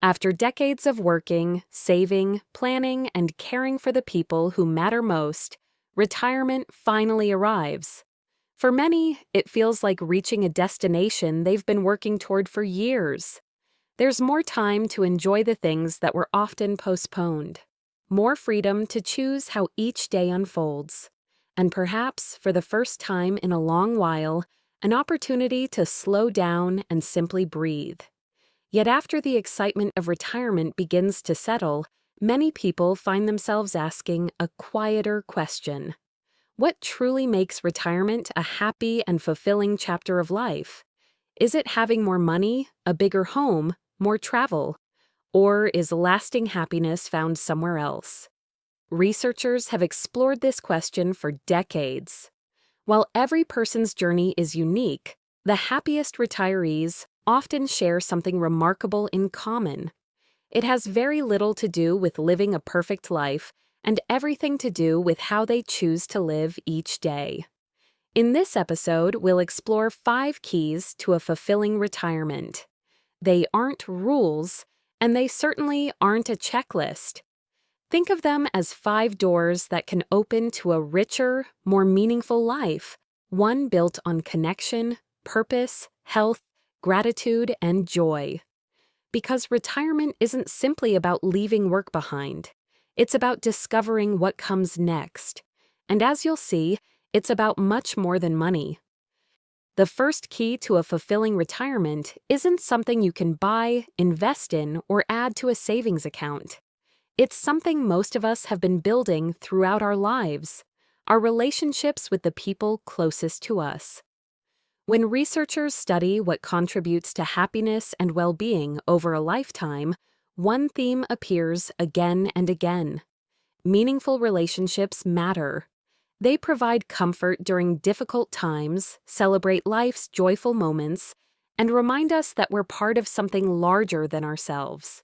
After decades of working, saving, planning, and caring for the people who matter most, retirement finally arrives. For many, it feels like reaching a destination they've been working toward for years. There's more time to enjoy the things that were often postponed, more freedom to choose how each day unfolds, and perhaps, for the first time in a long while, an opportunity to slow down and simply breathe. Yet after the excitement of retirement begins to settle, many people find themselves asking a quieter question. What truly makes retirement a happy and fulfilling chapter of life? Is it having more money, a bigger home, more travel? Or is lasting happiness found somewhere else? Researchers have explored this question for decades. While every person's journey is unique, the happiest retirees often share something remarkable in common. It has very little to do with living a perfect life and everything to do with how they choose to live each day. In this episode, we'll explore 5 keys to a fulfilling retirement. They aren't rules, and they certainly aren't a checklist. Think of them as 5 doors that can open to a richer, more meaningful life, one built on connection, purpose, health, gratitude, and joy. Because retirement isn't simply about leaving work behind. It's about discovering what comes next. And as you'll see, it's about much more than money. The first key to a fulfilling retirement isn't something you can buy, invest in, or add to a savings account. It's something most of us have been building throughout our lives, our relationships with the people closest to us. When researchers study what contributes to happiness and well-being over a lifetime, one theme appears again and again. Meaningful relationships matter. They provide comfort during difficult times, celebrate life's joyful moments, and remind us that we're part of something larger than ourselves.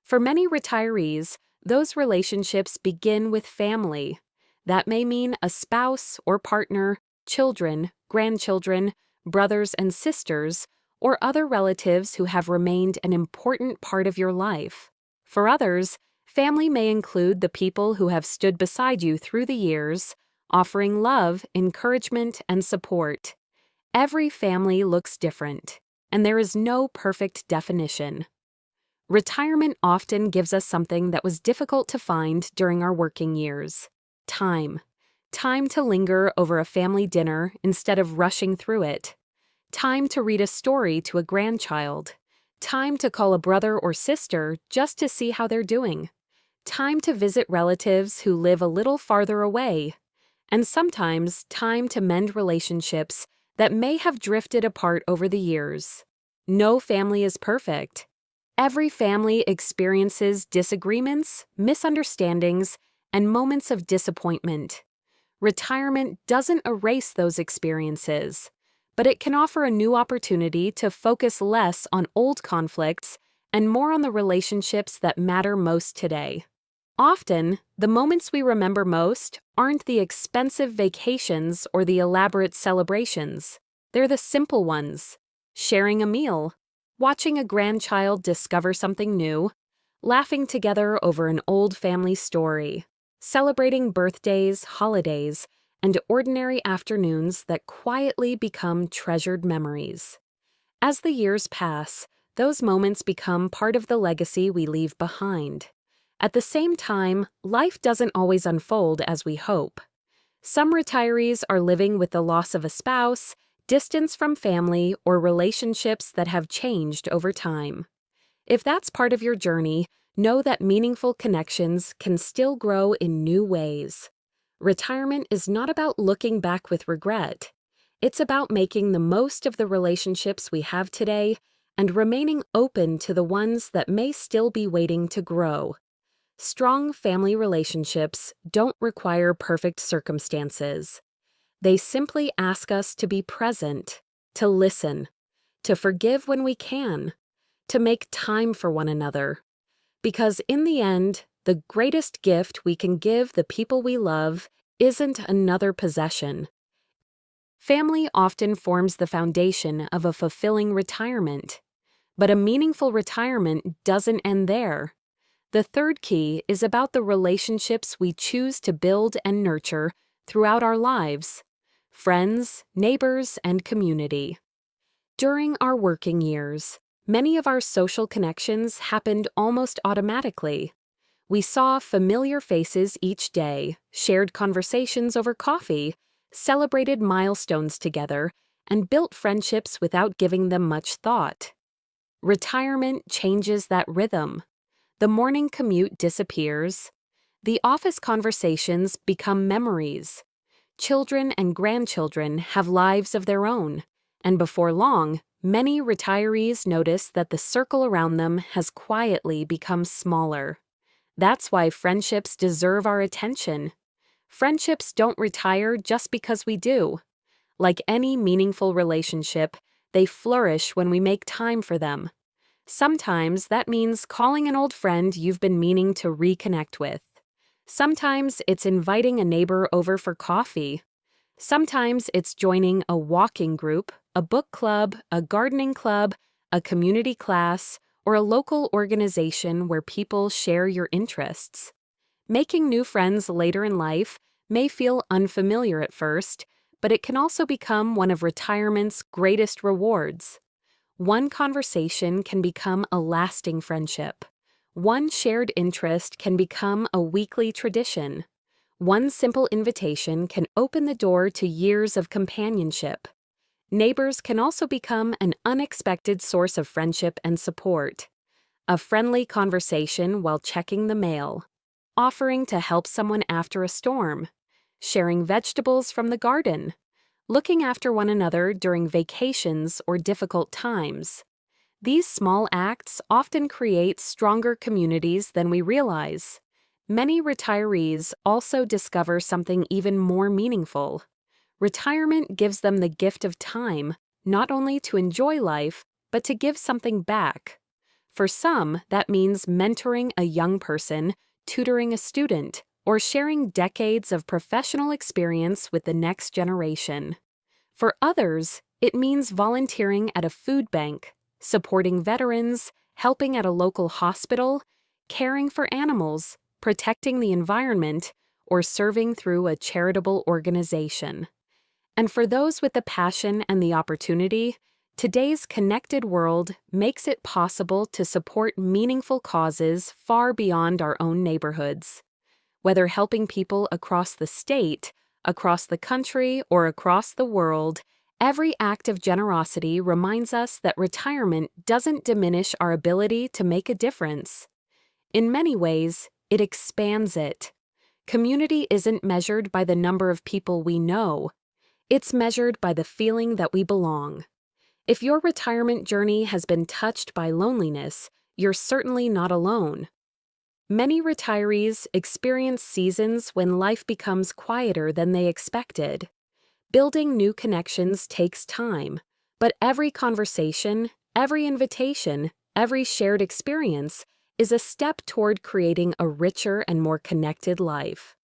For many retirees, those relationships begin with family. That may mean a spouse or partner, children, grandchildren, brothers and sisters, or other relatives who have remained an important part of your life. For others, family may include the people who have stood beside you through the years, offering love, encouragement, and support. Every family looks different, and there is no perfect definition. Retirement often gives us something that was difficult to find during our working years: time. Time to linger over a family dinner instead of rushing through it. Time to read a story to a grandchild. Time to call a brother or sister just to see how they're doing. Time to visit relatives who live a little farther away. And sometimes time to mend relationships that may have drifted apart over the years. No family is perfect. Every family experiences disagreements, misunderstandings, and moments of disappointment. Retirement doesn't erase those experiences, but it can offer a new opportunity to focus less on old conflicts and more on the relationships that matter most today. Often, the moments we remember most aren't the expensive vacations or the elaborate celebrations. They're the simple ones: sharing a meal, watching a grandchild discover something new, laughing together over an old family story, celebrating birthdays, holidays, and ordinary afternoons that quietly become treasured memories. As the years pass, those moments become part of the legacy we leave behind. At the same time, life doesn't always unfold as we hope. Some retirees are living with the loss of a spouse, distance from family, or relationships that have changed over time. If that's part of your journey, know that meaningful connections can still grow in new ways. Retirement is not about looking back with regret. It's about making the most of the relationships we have today and remaining open to the ones that may still be waiting to grow. Strong family relationships don't require perfect circumstances. They simply ask us to be present, to listen, to forgive when we can, to make time for one another. Because in the end, the greatest gift we can give the people we love isn't another possession. Family often forms the foundation of a fulfilling retirement. But a meaningful retirement doesn't end there. The third key is about the relationships we choose to build and nurture throughout our lives: friends, neighbors, and community. During our working years, many of our social connections happened almost automatically. We saw familiar faces each day, shared conversations over coffee, celebrated milestones together, and built friendships without giving them much thought. Retirement changes that rhythm. The morning commute disappears. The office conversations become memories. Children and grandchildren have lives of their own, and before long, many retirees notice that the circle around them has quietly become smaller. That's why friendships deserve our attention. Friendships don't retire just because we do. Like any meaningful relationship, they flourish when we make time for them. Sometimes that means calling an old friend you've been meaning to reconnect with. Sometimes it's inviting a neighbor over for coffee. Sometimes it's joining a walking group, a book club, a gardening club, a community class, or a local organization where people share your interests. Making new friends later in life may feel unfamiliar at first, but it can also become one of retirement's greatest rewards. One conversation can become a lasting friendship. One shared interest can become a weekly tradition. One simple invitation can open the door to years of companionship. Neighbors can also become an unexpected source of friendship and support. A friendly conversation while checking the mail, offering to help someone after a storm, sharing vegetables from the garden, looking after one another during vacations or difficult times. These small acts often create stronger communities than we realize. Many retirees also discover something even more meaningful. Retirement gives them the gift of time, not only to enjoy life, but to give something back. For some, that means mentoring a young person, tutoring a student, or sharing decades of professional experience with the next generation. For others, it means volunteering at a food bank, supporting veterans, helping at a local hospital, caring for animals, protecting the environment, or serving through a charitable organization. And for those with the passion and the opportunity, today's connected world makes it possible to support meaningful causes far beyond our own neighborhoods. Whether helping people across the state, across the country, or across the world, every act of generosity reminds us that retirement doesn't diminish our ability to make a difference. In many ways, it expands it. Community isn't measured by the number of people we know. It's measured by the feeling that we belong. If your retirement journey has been touched by loneliness, you're certainly not alone. Many retirees experience seasons when life becomes quieter than they expected. Building new connections takes time, but every conversation, every invitation, every shared experience is a step toward creating a richer and more connected life.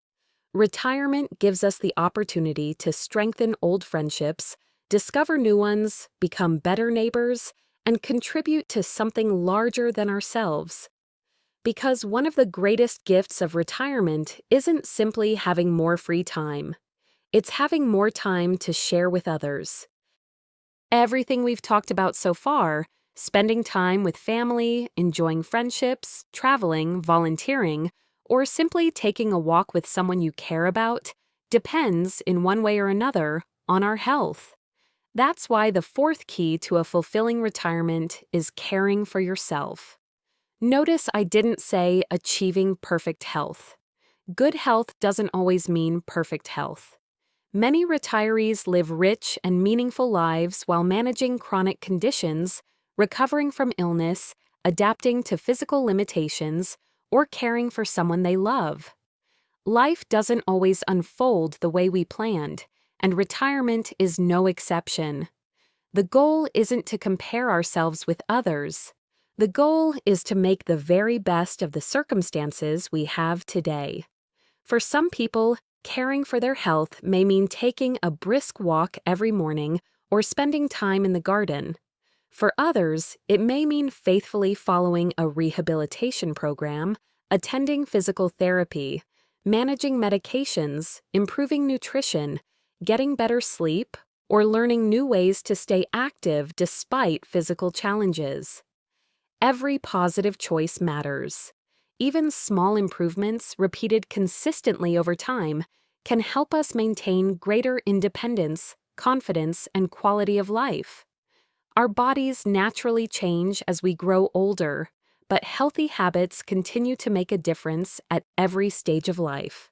Retirement gives us the opportunity to strengthen old friendships, discover new ones, become better neighbors, and contribute to something larger than ourselves. Because one of the greatest gifts of retirement isn't simply having more free time. It's having more time to share with others. Everything we've talked about so far, spending time with family, enjoying friendships, traveling, volunteering, or simply taking a walk with someone you care about, depends, in one way or another, on our health. That's why the fourth key to a fulfilling retirement is caring for yourself. Notice I didn't say achieving perfect health. Good health doesn't always mean perfect health. Many retirees live rich and meaningful lives while managing chronic conditions, recovering from illness, adapting to physical limitations, or caring for someone they love. Life doesn't always unfold the way we planned, and retirement is no exception. The goal isn't to compare ourselves with others. The goal is to make the very best of the circumstances we have today. For some people, caring for their health may mean taking a brisk walk every morning or spending time in the garden. For others, it may mean faithfully following a rehabilitation program, attending physical therapy, managing medications, improving nutrition, getting better sleep, or learning new ways to stay active despite physical challenges. Every positive choice matters. Even small improvements repeated consistently over time can help us maintain greater independence, confidence, and quality of life. Our bodies naturally change as we grow older, but healthy habits continue to make a difference at every stage of life.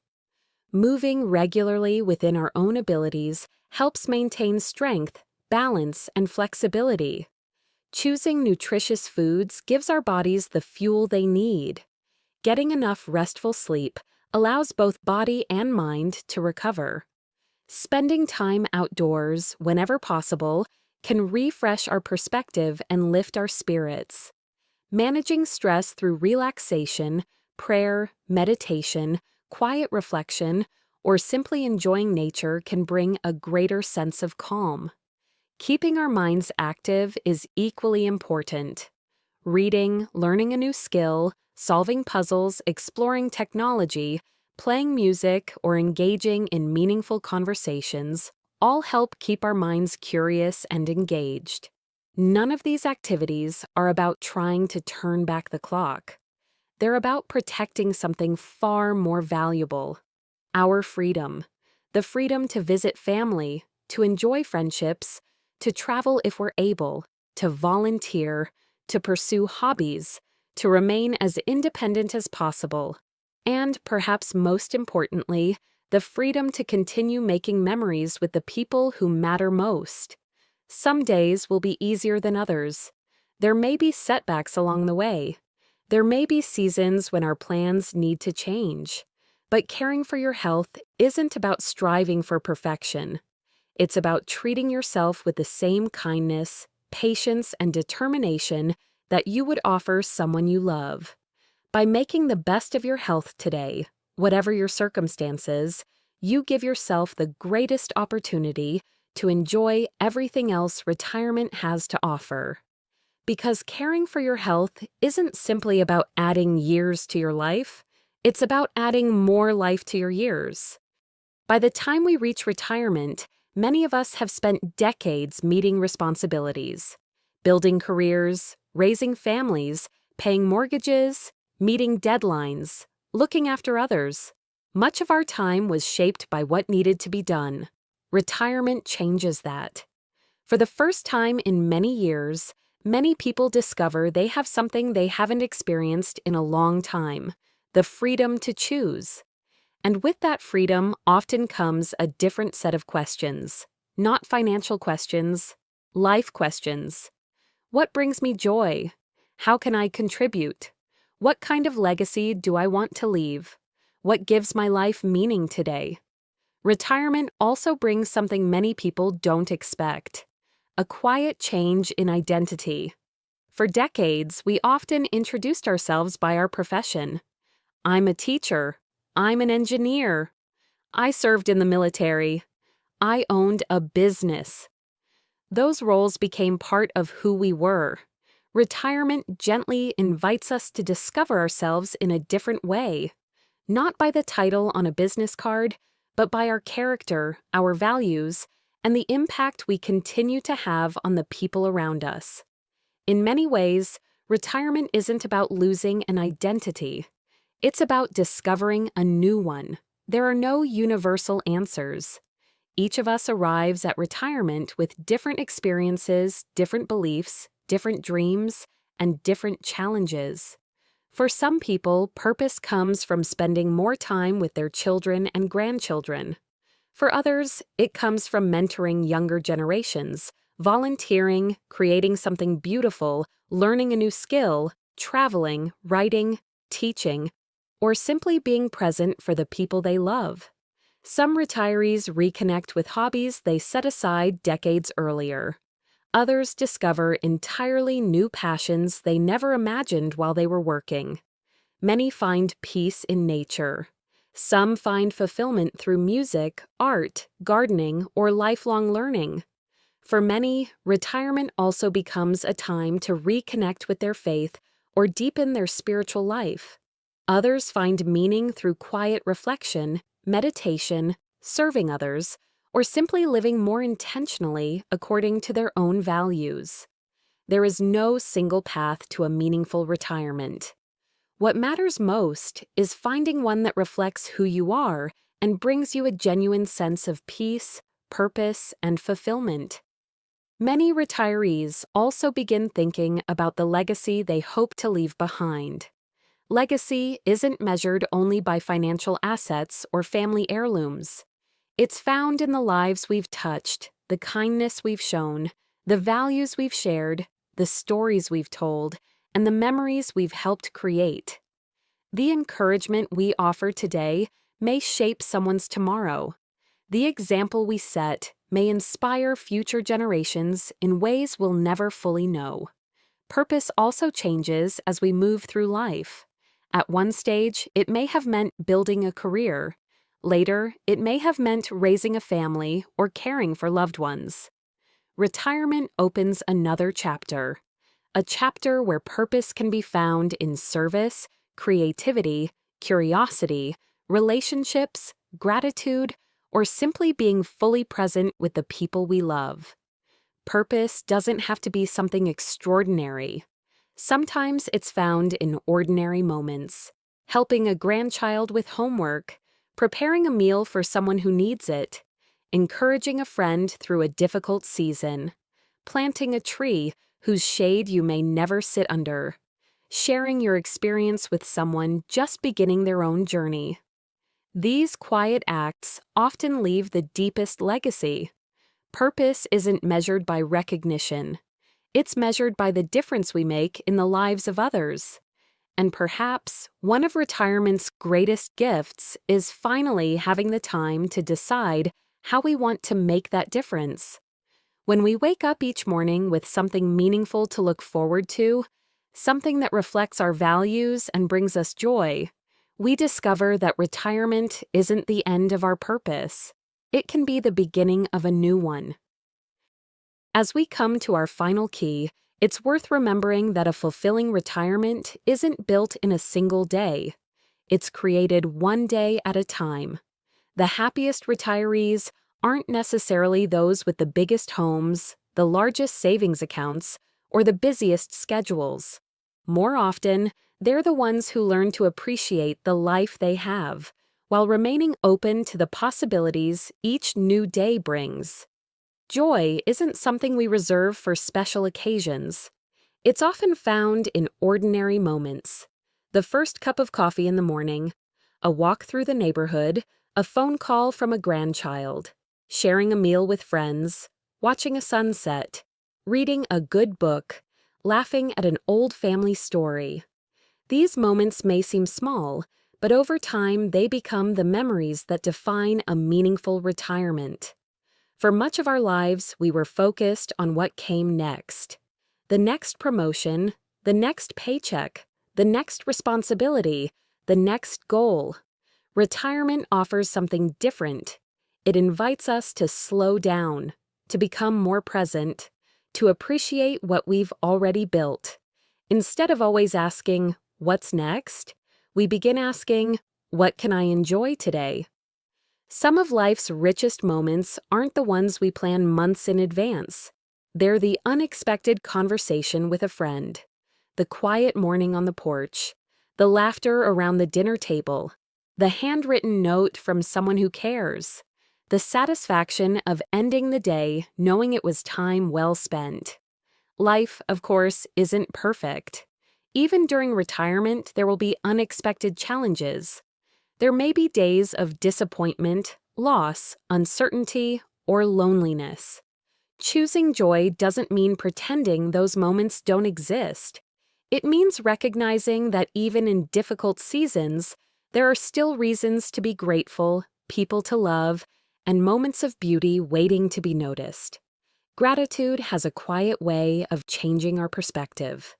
Moving regularly within our own abilities helps maintain strength, balance, and flexibility. Choosing nutritious foods gives our bodies the fuel they need. Getting enough restful sleep allows both body and mind to recover. Spending time outdoors, whenever possible, can refresh our perspective and lift our spirits. Managing stress through relaxation, prayer, meditation, quiet reflection, or simply enjoying nature can bring a greater sense of calm. Keeping our minds active is equally important. Reading, learning a new skill, solving puzzles, exploring technology, playing music, or engaging in meaningful conversations all help keep our minds curious and engaged. None of these activities are about trying to turn back the clock. They're about protecting something far more valuable: our freedom. The freedom to visit family, to enjoy friendships, to travel if we're able, to volunteer, to pursue hobbies, to remain as independent as possible, and perhaps most importantly, the freedom to continue making memories with the people who matter most. Some days will be easier than others. There may be setbacks along the way. There may be seasons when our plans need to change. But caring for your health isn't about striving for perfection. It's about treating yourself with the same kindness, patience, and determination that you would offer someone you love. By making the best of your health today, whatever your circumstances, you give yourself the greatest opportunity to enjoy everything else retirement has to offer. Because caring for your health isn't simply about adding years to your life, it's about adding more life to your years. By the time we reach retirement, many of us have spent decades meeting responsibilities, building careers, raising families, paying mortgages, meeting deadlines, looking after others. Much of our time was shaped by what needed to be done. Retirement changes that. For the first time in many years, many people discover they have something they haven't experienced in a long time: the freedom to choose. And with that freedom often comes a different set of questions. Not financial questions, life questions. What brings me joy? How can I contribute? What kind of legacy do I want to leave? What gives my life meaning today? Retirement also brings something many people don't expect: a quiet change in identity. For decades, we often introduced ourselves by our profession. I'm a teacher. I'm an engineer. I served in the military. I owned a business. Those roles became part of who we were. Retirement gently invites us to discover ourselves in a different way, not by the title on a business card, but by our character, our values, and the impact we continue to have on the people around us. In many ways, retirement isn't about losing an identity. It's about discovering a new one. There are no universal answers. Each of us arrives at retirement with different experiences, different beliefs, different dreams, and different challenges. For some people, purpose comes from spending more time with their children and grandchildren. For others, it comes from mentoring younger generations, volunteering, creating something beautiful, learning a new skill, traveling, writing, teaching, or simply being present for the people they love. Some retirees reconnect with hobbies they set aside decades earlier. Others discover entirely new passions they never imagined while they were working. Many find peace in nature. Some find fulfillment through music, art, gardening, or lifelong learning. For many, retirement also becomes a time to reconnect with their faith or deepen their spiritual life. Others find meaning through quiet reflection, meditation, serving others, or simply living more intentionally according to their own values. There is no single path to a meaningful retirement. What matters most is finding one that reflects who you are and brings you a genuine sense of peace, purpose, and fulfillment. Many retirees also begin thinking about the legacy they hope to leave behind. Legacy isn't measured only by financial assets or family heirlooms. It's found in the lives we've touched, the kindness we've shown, the values we've shared, the stories we've told, and the memories we've helped create. The encouragement we offer today may shape someone's tomorrow. The example we set may inspire future generations in ways we'll never fully know. Purpose also changes as we move through life. At one stage, it may have meant building a career. Later, it may have meant raising a family or caring for loved ones. Retirement opens another chapter, a chapter where purpose can be found in service, creativity, curiosity, relationships, gratitude, or simply being fully present with the people we love. Purpose doesn't have to be something extraordinary. Sometimes it's found in ordinary moments, helping a grandchild with homework, preparing a meal for someone who needs it, encouraging a friend through a difficult season, planting a tree whose shade you may never sit under, sharing your experience with someone just beginning their own journey. These quiet acts often leave the deepest legacy. Purpose isn't measured by recognition. It's measured by the difference we make in the lives of others. And perhaps one of retirement's greatest gifts is finally having the time to decide how we want to make that difference. When we wake up each morning with something meaningful to look forward to, something that reflects our values and brings us joy, we discover that retirement isn't the end of our purpose. It can be the beginning of a new one. As we come to our final key, it's worth remembering that a fulfilling retirement isn't built in a single day. It's created one day at a time. The happiest retirees aren't necessarily those with the biggest homes, the largest savings accounts, or the busiest schedules. More often, they're the ones who learn to appreciate the life they have, while remaining open to the possibilities each new day brings. Joy isn't something we reserve for special occasions. It's often found in ordinary moments. The first cup of coffee in the morning, a walk through the neighborhood, a phone call from a grandchild, sharing a meal with friends, watching a sunset, reading a good book, laughing at an old family story. These moments may seem small, but over time they become the memories that define a meaningful retirement. For much of our lives, we were focused on what came next. The next promotion, the next paycheck, the next responsibility, the next goal. Retirement offers something different. It invites us to slow down, to become more present, to appreciate what we've already built. Instead of always asking, "What's next?" we begin asking, "What can I enjoy today?" Some of life's richest moments aren't the ones we plan months in advance. They're the unexpected conversation with a friend, the quiet morning on the porch, the laughter around the dinner table, the handwritten note from someone who cares, the satisfaction of ending the day knowing it was time well spent. Life, of course, isn't perfect. Even during retirement, there will be unexpected challenges. There may be days of disappointment, loss, uncertainty, or loneliness. Choosing joy doesn't mean pretending those moments don't exist. It means recognizing that even in difficult seasons, there are still reasons to be grateful, people to love, and moments of beauty waiting to be noticed. Gratitude has a quiet way of changing our perspective.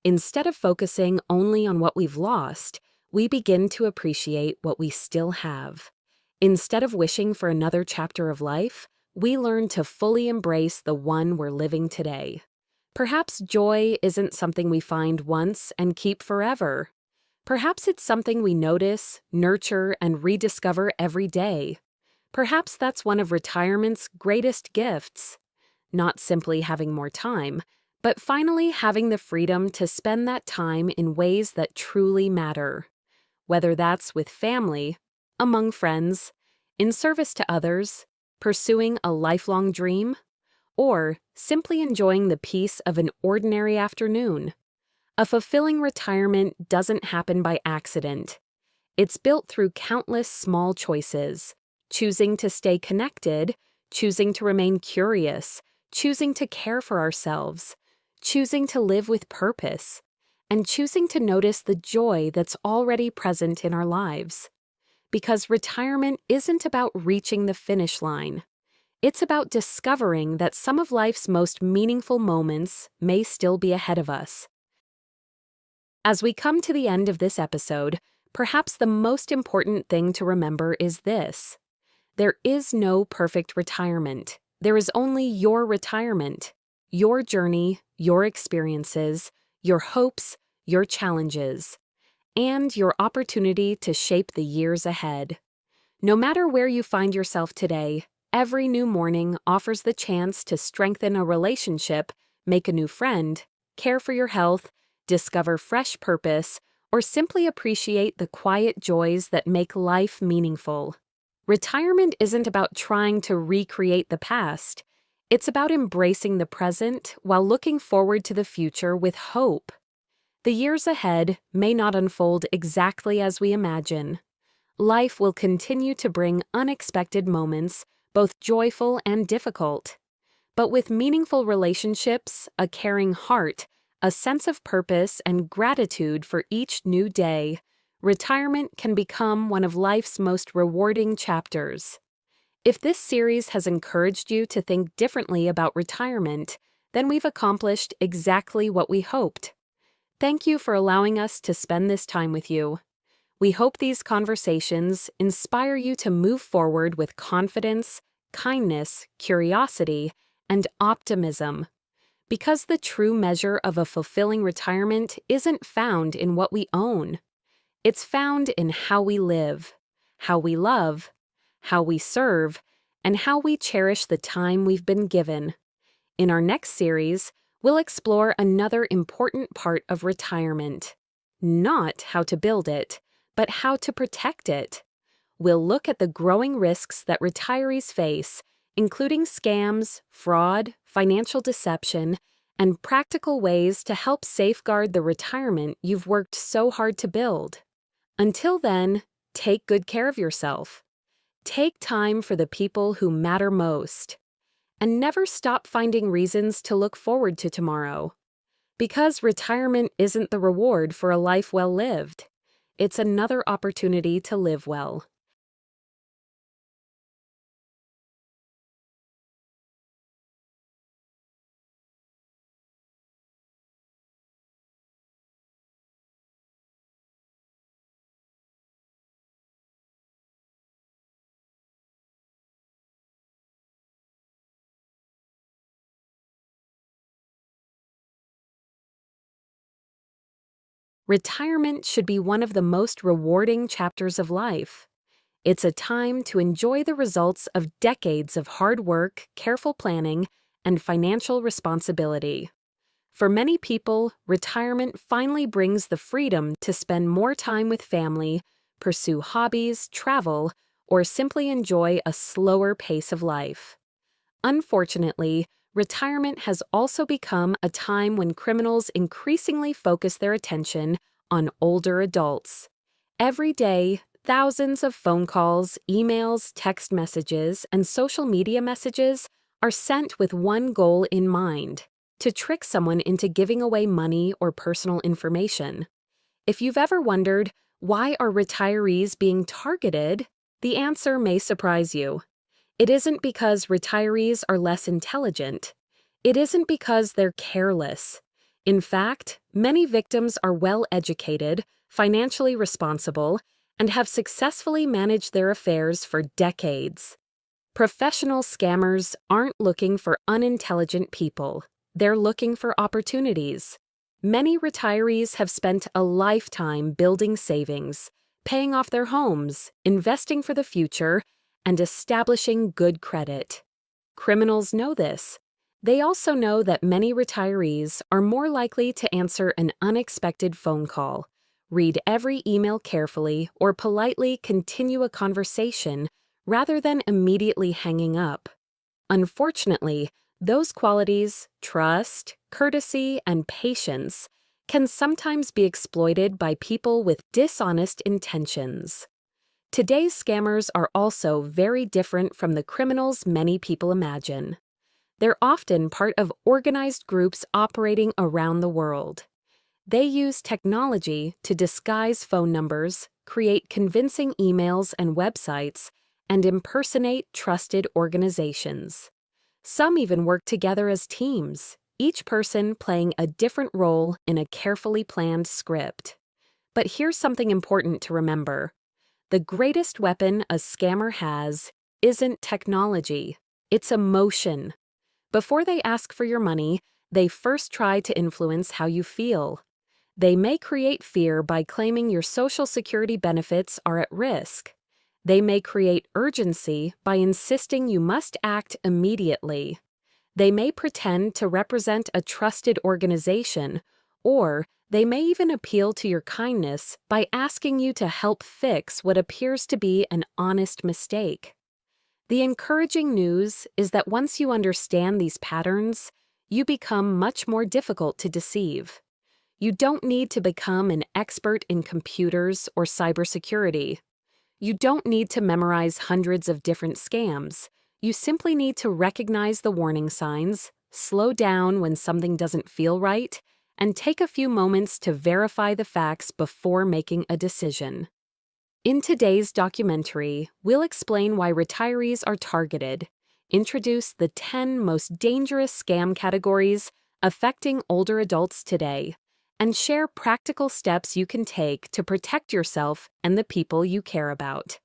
Instead of focusing only on what we've lost, we begin to appreciate what we still have. Instead of wishing for another chapter of life, we learn to fully embrace the one we're living today. Perhaps joy isn't something we find once and keep forever. Perhaps it's something we notice, nurture, and rediscover every day. Perhaps that's one of retirement's greatest gifts. Not simply having more time, but finally having the freedom to spend that time in ways that truly matter. Whether that's with family, among friends, in service to others, pursuing a lifelong dream, or simply enjoying the peace of an ordinary afternoon. A fulfilling retirement doesn't happen by accident. It's built through countless small choices, choosing to stay connected, choosing to remain curious, choosing to care for ourselves, choosing to live with purpose, and choosing to notice the joy that's already present in our lives. Because retirement isn't about reaching the finish line. It's about discovering that some of life's most meaningful moments may still be ahead of us. As we come to the end of this episode, perhaps the most important thing to remember is this. There is no perfect retirement. There is only your retirement, your journey, your experiences, your hopes, your challenges, and your opportunity to shape the years ahead. No matter where you find yourself today, every new morning offers the chance to strengthen a relationship, make a new friend, care for your health, discover fresh purpose, or simply appreciate the quiet joys that make life meaningful. Retirement isn't about trying to recreate the past. It's about embracing the present while looking forward to the future with hope. The years ahead may not unfold exactly as we imagine. Life will continue to bring unexpected moments, both joyful and difficult. But with meaningful relationships, a caring heart, a sense of purpose, and gratitude for each new day, retirement can become one of life's most rewarding chapters. If this series has encouraged you to think differently about retirement, then we've accomplished exactly what we hoped. Thank you for allowing us to spend this time with you. We hope these conversations inspire you to move forward with confidence, kindness, curiosity, and optimism. Because the true measure of a fulfilling retirement isn't found in what we own. It's found in how we live, how we love, how we serve, and how we cherish the time we've been given. In our next series, we'll explore another important part of retirement. Not how to build it, but how to protect it. We'll look at the growing risks that retirees face, including scams, fraud, financial deception, and practical ways to help safeguard the retirement you've worked so hard to build. Until then, take good care of yourself. Take time for the people who matter most. And never stop finding reasons to look forward to tomorrow. Because retirement isn't the reward for a life well lived. It's another opportunity to live well. Retirement should be one of the most rewarding chapters of life. It's a time to enjoy the results of decades of hard work, careful planning, and financial responsibility. For many people, retirement finally brings the freedom to spend more time with family, pursue hobbies, travel, or simply enjoy a slower pace of life. Unfortunately, retirement has also become a time when criminals increasingly focus their attention on older adults. Every day, thousands of phone calls, emails, text messages, and social media messages are sent with one goal in mind: to trick someone into giving away money or personal information. If you've ever wondered, why are retirees being targeted? The answer may surprise you. It isn't because retirees are less intelligent. It isn't because they're careless. In fact, many victims are well-educated, financially responsible, and have successfully managed their affairs for decades. Professional scammers aren't looking for unintelligent people. They're looking for opportunities. Many retirees have spent a lifetime building savings, paying off their homes, investing for the future, and establishing good credit. Criminals know this. They also know that many retirees are more likely to answer an unexpected phone call, read every email carefully, or politely continue a conversation rather than immediately hanging up. Unfortunately, those qualities, trust, courtesy, and patience, can sometimes be exploited by people with dishonest intentions. Today's scammers are also very different from the criminals many people imagine. They're often part of organized groups operating around the world. They use technology to disguise phone numbers, create convincing emails and websites, and impersonate trusted organizations. Some even work together as teams, each person playing a different role in a carefully planned script. But here's something important to remember. The greatest weapon a scammer has isn't technology, it's emotion. Before they ask for your money, they first try to influence how you feel. They may create fear by claiming your Social Security benefits are at risk. They may create urgency by insisting you must act immediately. They may pretend to represent a trusted organization, or they may even appeal to your kindness by asking you to help fix what appears to be an honest mistake. The encouraging news is that once you understand these patterns, you become much more difficult to deceive. You don't need to become an expert in computers or cybersecurity. You don't need to memorize hundreds of different scams. You simply need to recognize the warning signs, slow down when something doesn't feel right, and take a few moments to verify the facts before making a decision. In today's documentary, we'll explain why retirees are targeted, introduce the 10 most dangerous scam categories affecting older adults today, and share practical steps you can take to protect yourself and the people you care about.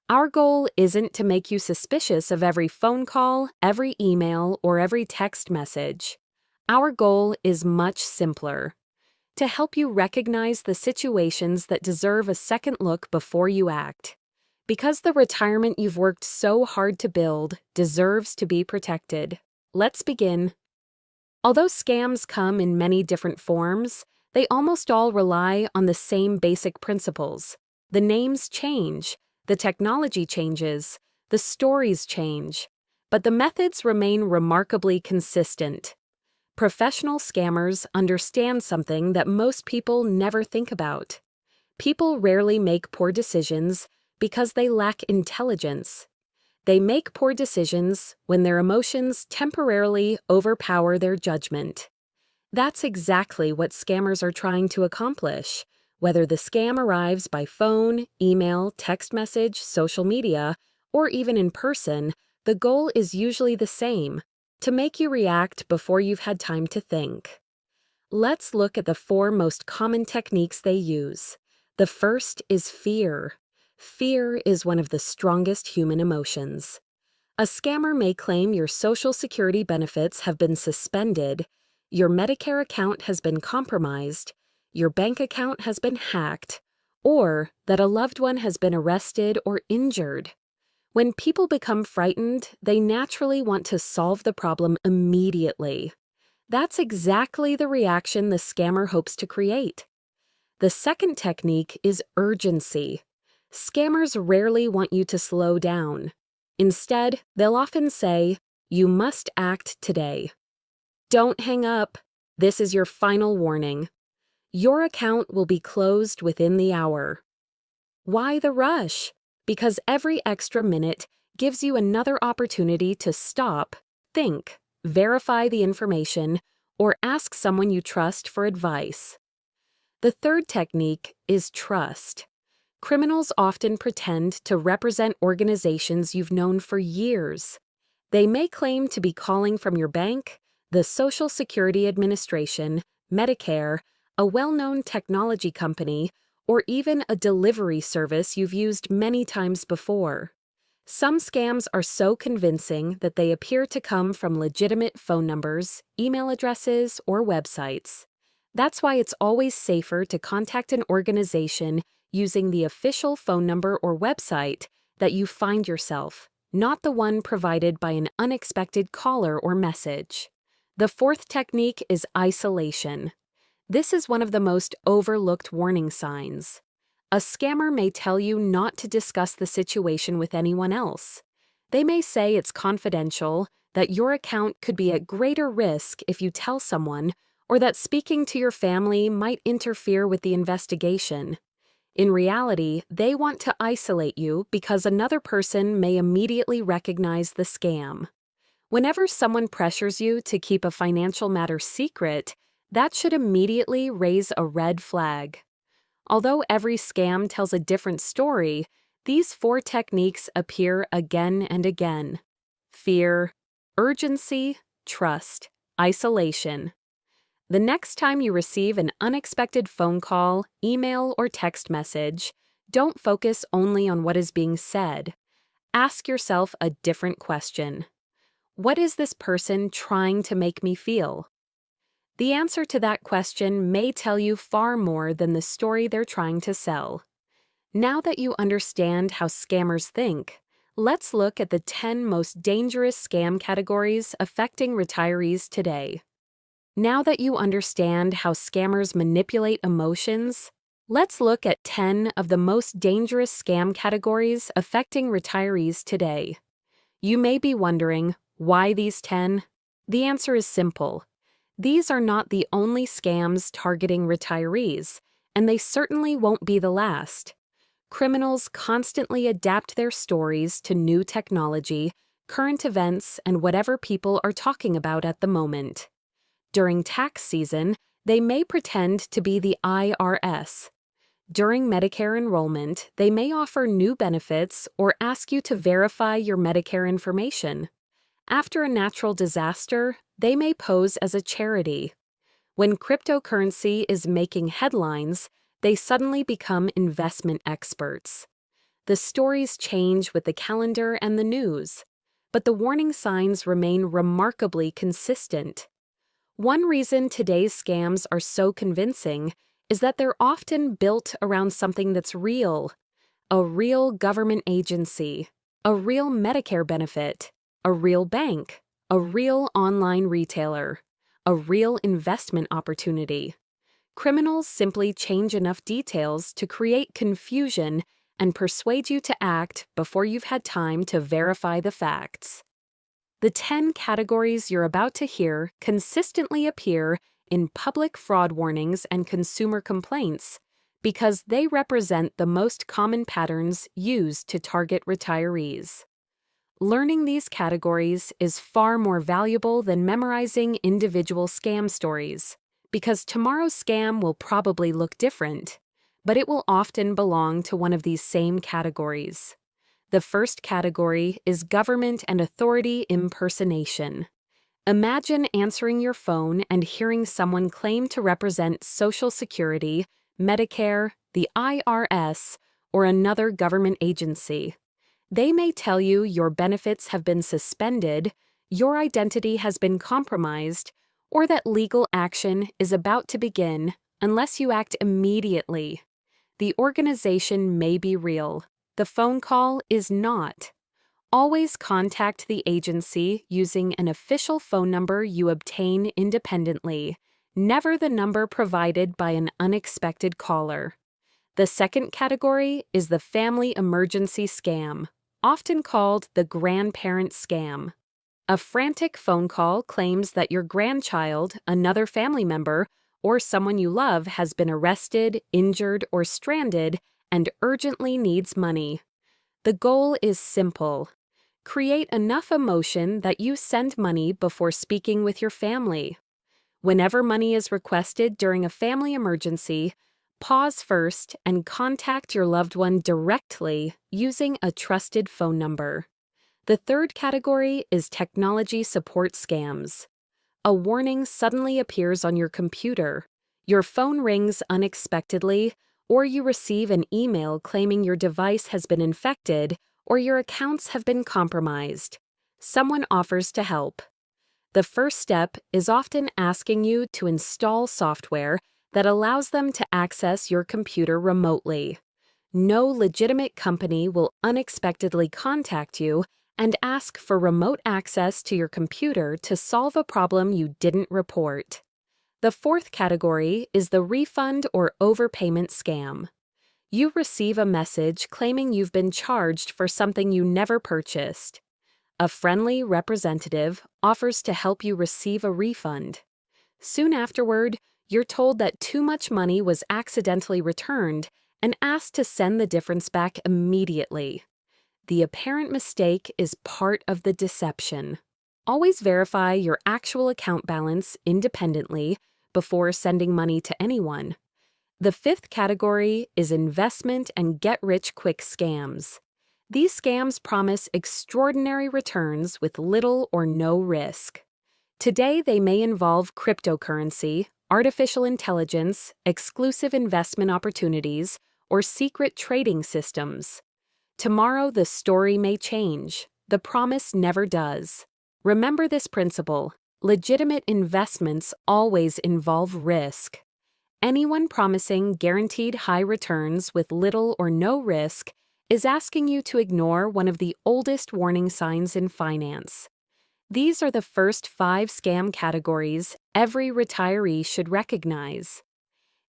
Our goal isn't to make you suspicious of every phone call, every email, or every text message. Our goal is much simpler: to help you recognize the situations that deserve a second look before you act. Because the retirement you've worked so hard to build deserves to be protected. Let's begin. Although scams come in many different forms, they almost all rely on the same basic principles. The names change, the technology changes, the stories change, but the methods remain remarkably consistent. Professional scammers understand something that most people never think about. People rarely make poor decisions because they lack intelligence. They make poor decisions when their emotions temporarily overpower their judgment. That's exactly what scammers are trying to accomplish. Whether the scam arrives by phone, email, text message, social media, or even in person, the goal is usually the same: to make you react before you've had time to think. Let's look at the 4 most common techniques they use. The first is fear. Fear is one of the strongest human emotions. A scammer may claim your Social Security benefits have been suspended, your Medicare account has been compromised, your bank account has been hacked, or that a loved one has been arrested or injured. When people become frightened, they naturally want to solve the problem immediately. That's exactly the reaction the scammer hopes to create. The second technique is urgency. Scammers rarely want you to slow down. Instead, they'll often say, "You must act today." Don't hang up. This is your final warning. Your account will be closed within the hour. Why the rush? Because every extra minute gives you another opportunity to stop, think, verify the information, or ask someone you trust for advice. The third technique is trust. Criminals often pretend to represent organizations you've known for years. They may claim to be calling from your bank, the Social Security Administration, Medicare, a well-known technology company, or even a delivery service you've used many times before. Some scams are so convincing that they appear to come from legitimate phone numbers, email addresses, or websites. That's why it's always safer to contact an organization using the official phone number or website that you find yourself, not the one provided by an unexpected caller or message. The fourth technique is isolation. This is one of the most overlooked warning signs. A scammer may tell you not to discuss the situation with anyone else. They may say it's confidential, that your account could be at greater risk if you tell someone, or that speaking to your family might interfere with the investigation. In reality, they want to isolate you because another person may immediately recognize the scam. Whenever someone pressures you to keep a financial matter secret, that should immediately raise a red flag. Although every scam tells a different story, these four techniques appear again and again: fear, urgency, trust, isolation. The next time you receive an unexpected phone call, email, or text message, don't focus only on what is being said. Ask yourself a different question. What is this person trying to make me feel? The answer to that question may tell you far more than the story they're trying to sell. Now that you understand how scammers think, let's look at the 10 most dangerous scam categories affecting retirees today. Now that you understand how scammers manipulate emotions, let's look at 10 of the most dangerous scam categories affecting retirees today. You may be wondering, why these 10? The answer is simple. These are not the only scams targeting retirees, and they certainly won't be the last. Criminals constantly adapt their stories to new technology, current events, and whatever people are talking about at the moment. During tax season, they may pretend to be the IRS. During Medicare enrollment, they may offer new benefits or ask you to verify your Medicare information. After a natural disaster, they may pose as a charity. When cryptocurrency is making headlines, they suddenly become investment experts. The stories change with the calendar and the news, but the warning signs remain remarkably consistent. One reason today's scams are so convincing is that they're often built around something that's real: a real government agency, a real Medicare benefit, a real bank, a real online retailer, a real investment opportunity. Criminals simply change enough details to create confusion and persuade you to act before you've had time to verify the facts. The 10 categories you're about to hear consistently appear in public fraud warnings and consumer complaints because they represent the most common patterns used to target retirees. Learning these categories is far more valuable than memorizing individual scam stories, because tomorrow's scam will probably look different, but it will often belong to one of these same categories. The first category is government and authority impersonation. Imagine answering your phone and hearing someone claim to represent Social Security, Medicare, the IRS, or another government agency. They may tell you your benefits have been suspended, your identity has been compromised, or that legal action is about to begin unless you act immediately. The organization may be real. The phone call is not. Always contact the agency using an official phone number you obtain independently, never the number provided by an unexpected caller. The second category is the family emergency scam, often called the grandparent scam. A frantic phone call claims that your grandchild, another family member, or someone you love has been arrested, injured, or stranded and urgently needs money. The goal is simple: create enough emotion that you send money before speaking with your family. Whenever money is requested during a family emergency, pause first and contact your loved one directly using a trusted phone number. The third category is technology support scams. A warning suddenly appears on your computer, your phone rings unexpectedly, or you receive an email claiming your device has been infected or your accounts have been compromised. Someone offers to help. The first step is often asking you to install software that allows them to access your computer remotely. No legitimate company will unexpectedly contact you and ask for remote access to your computer to solve a problem you didn't report. The fourth category is the refund or overpayment scam. You receive a message claiming you've been charged for something you never purchased. A friendly representative offers to help you receive a refund. Soon afterward, you're told that too much money was accidentally returned and asked to send the difference back immediately. The apparent mistake is part of the deception. Always verify your actual account balance independently before sending money to anyone. The fifth category is investment and get-rich-quick scams. These scams promise extraordinary returns with little or no risk. Today, they may involve cryptocurrency, artificial intelligence, exclusive investment opportunities, or secret trading systems. Tomorrow, the story may change. The promise never does. Remember this principle: legitimate investments always involve risk. Anyone promising guaranteed high returns with little or no risk is asking you to ignore one of the oldest warning signs in finance. These are the first 5 scam categories every retiree should recognize.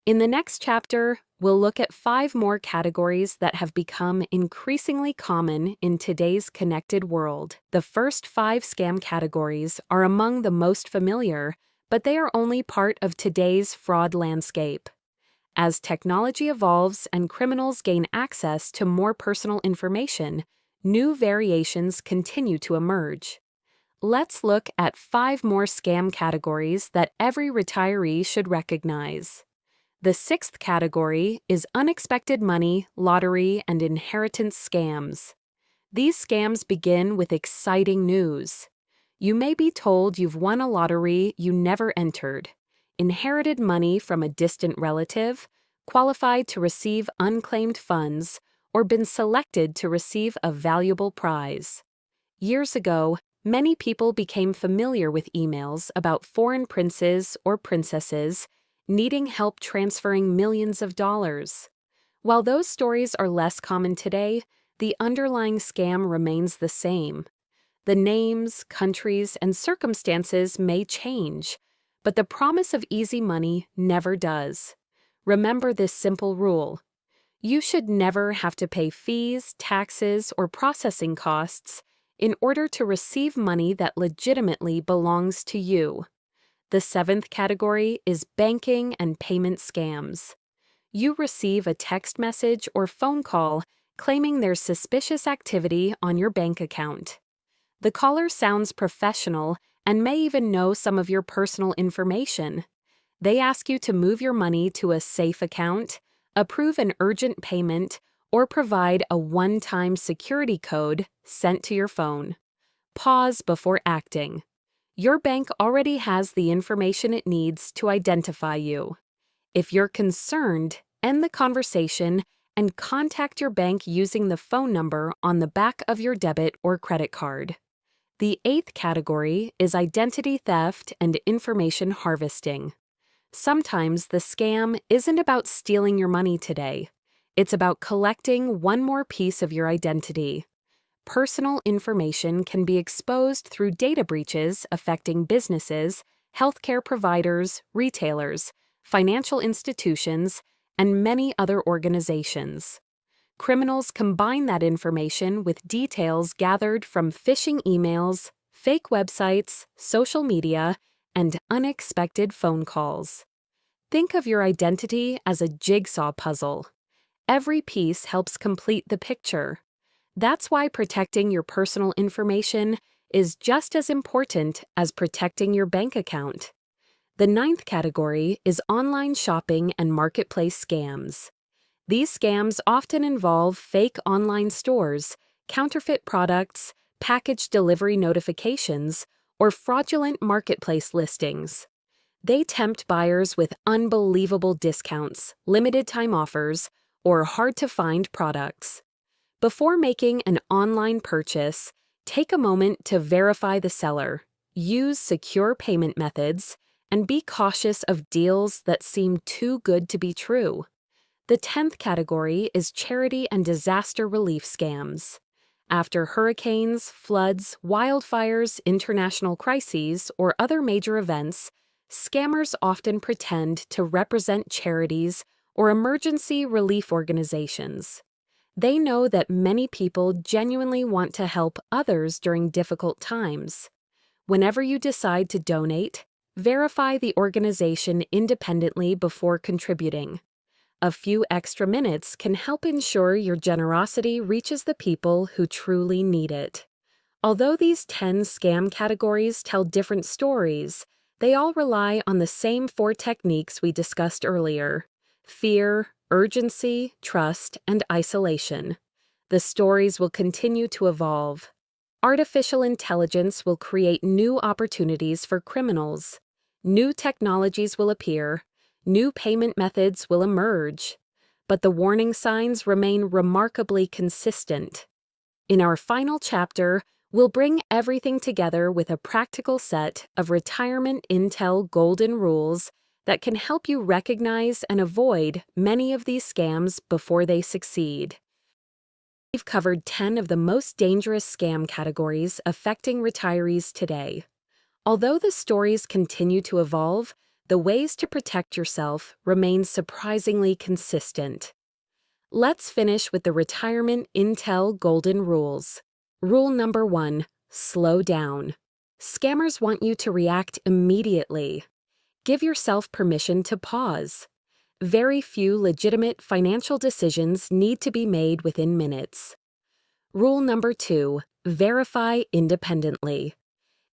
In the next chapter, we'll look at 5 more categories that have become increasingly common in today's connected world. The first 5 scam categories are among the most familiar, but they are only part of today's fraud landscape. As technology evolves and criminals gain access to more personal information, new variations continue to emerge. Let's look at 5 more scam categories that every retiree should recognize. The 6th category is unexpected money, lottery, and inheritance scams. These scams begin with exciting news. You may be told you've won a lottery you never entered, inherited money from a distant relative, qualified to receive unclaimed funds, or been selected to receive a valuable prize. Years ago, many people became familiar with emails about foreign princes or princesses needing help transferring millions of dollars. While those stories are less common today, the underlying scam remains the same. The names, countries, and circumstances may change, but the promise of easy money never does. Remember this simple rule: you should never have to pay fees, taxes, or processing costs in order to receive money that legitimately belongs to you. The 7th category is banking and payment scams. You receive a text message or phone call claiming there's suspicious activity on your bank account. The caller sounds professional and may even know some of your personal information. They ask you to move your money to a safe account, approve an urgent payment, or provide a one-time security code sent to your phone. Pause before acting. Your bank already has the information it needs to identify you. If you're concerned, end the conversation and contact your bank using the phone number on the back of your debit or credit card. The 8th category is identity theft and information harvesting. Sometimes the scam isn't about stealing your money today. It's about collecting one more piece of your identity. Personal information can be exposed through data breaches affecting businesses, healthcare providers, retailers, financial institutions, and many other organizations. Criminals combine that information with details gathered from phishing emails, fake websites, social media, and unexpected phone calls. Think of your identity as a jigsaw puzzle. Every piece helps complete the picture. That's why protecting your personal information is just as important as protecting your bank account. The 9th category is online shopping and marketplace scams. These scams often involve fake online stores, counterfeit products, package delivery notifications, or fraudulent marketplace listings. They tempt buyers with unbelievable discounts, limited time offers, or hard-to-find products. Before making an online purchase, take a moment to verify the seller, use secure payment methods, and be cautious of deals that seem too good to be true. The 10th category is charity and disaster relief scams. After hurricanes, floods, wildfires, international crises, or other major events, scammers often pretend to represent charities or emergency relief organizations. They know that many people genuinely want to help others during difficult times. Whenever you decide to donate, verify the organization independently before contributing. A few extra minutes can help ensure your generosity reaches the people who truly need it. Although these 10 scam categories tell different stories, they all rely on the same 4 techniques we discussed earlier: fear, urgency, trust, and isolation. The stories will continue to evolve. Artificial intelligence will create new opportunities for criminals. New technologies will appear. New payment methods will emerge. But the warning signs remain remarkably consistent. In our final chapter, we'll bring everything together with a practical set of retirement intel golden rules that can help you recognize and avoid many of these scams before they succeed. We've covered 10 of the most dangerous scam categories affecting retirees today. Although the stories continue to evolve, the ways to protect yourself remain surprisingly consistent. Let's finish with the retirement intel golden rules. Rule number 1: slow down. Scammers want you to react immediately. Give yourself permission to pause. Very few legitimate financial decisions need to be made within minutes. Rule number 2: verify independently.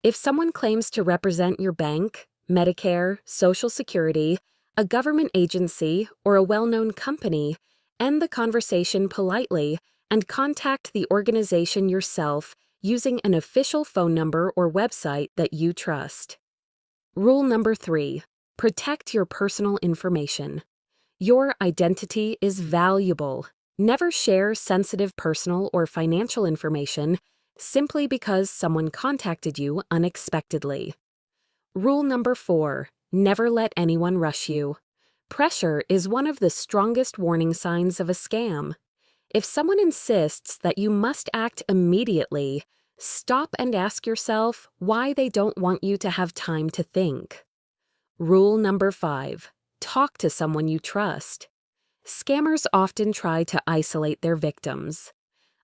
If someone claims to represent your bank, Medicare, Social Security, a government agency, or a well-known company, end the conversation politely and contact the organization yourself using an official phone number or website that you trust. Rule number 3: protect your personal information. Your identity is valuable. Never share sensitive personal or financial information simply because someone contacted you unexpectedly. Rule number 4: never let anyone rush you. Pressure is one of the strongest warning signs of a scam. If someone insists that you must act immediately, stop and ask yourself why they don't want you to have time to think. Rule number 5: talk to someone you trust. Scammers often try to isolate their victims.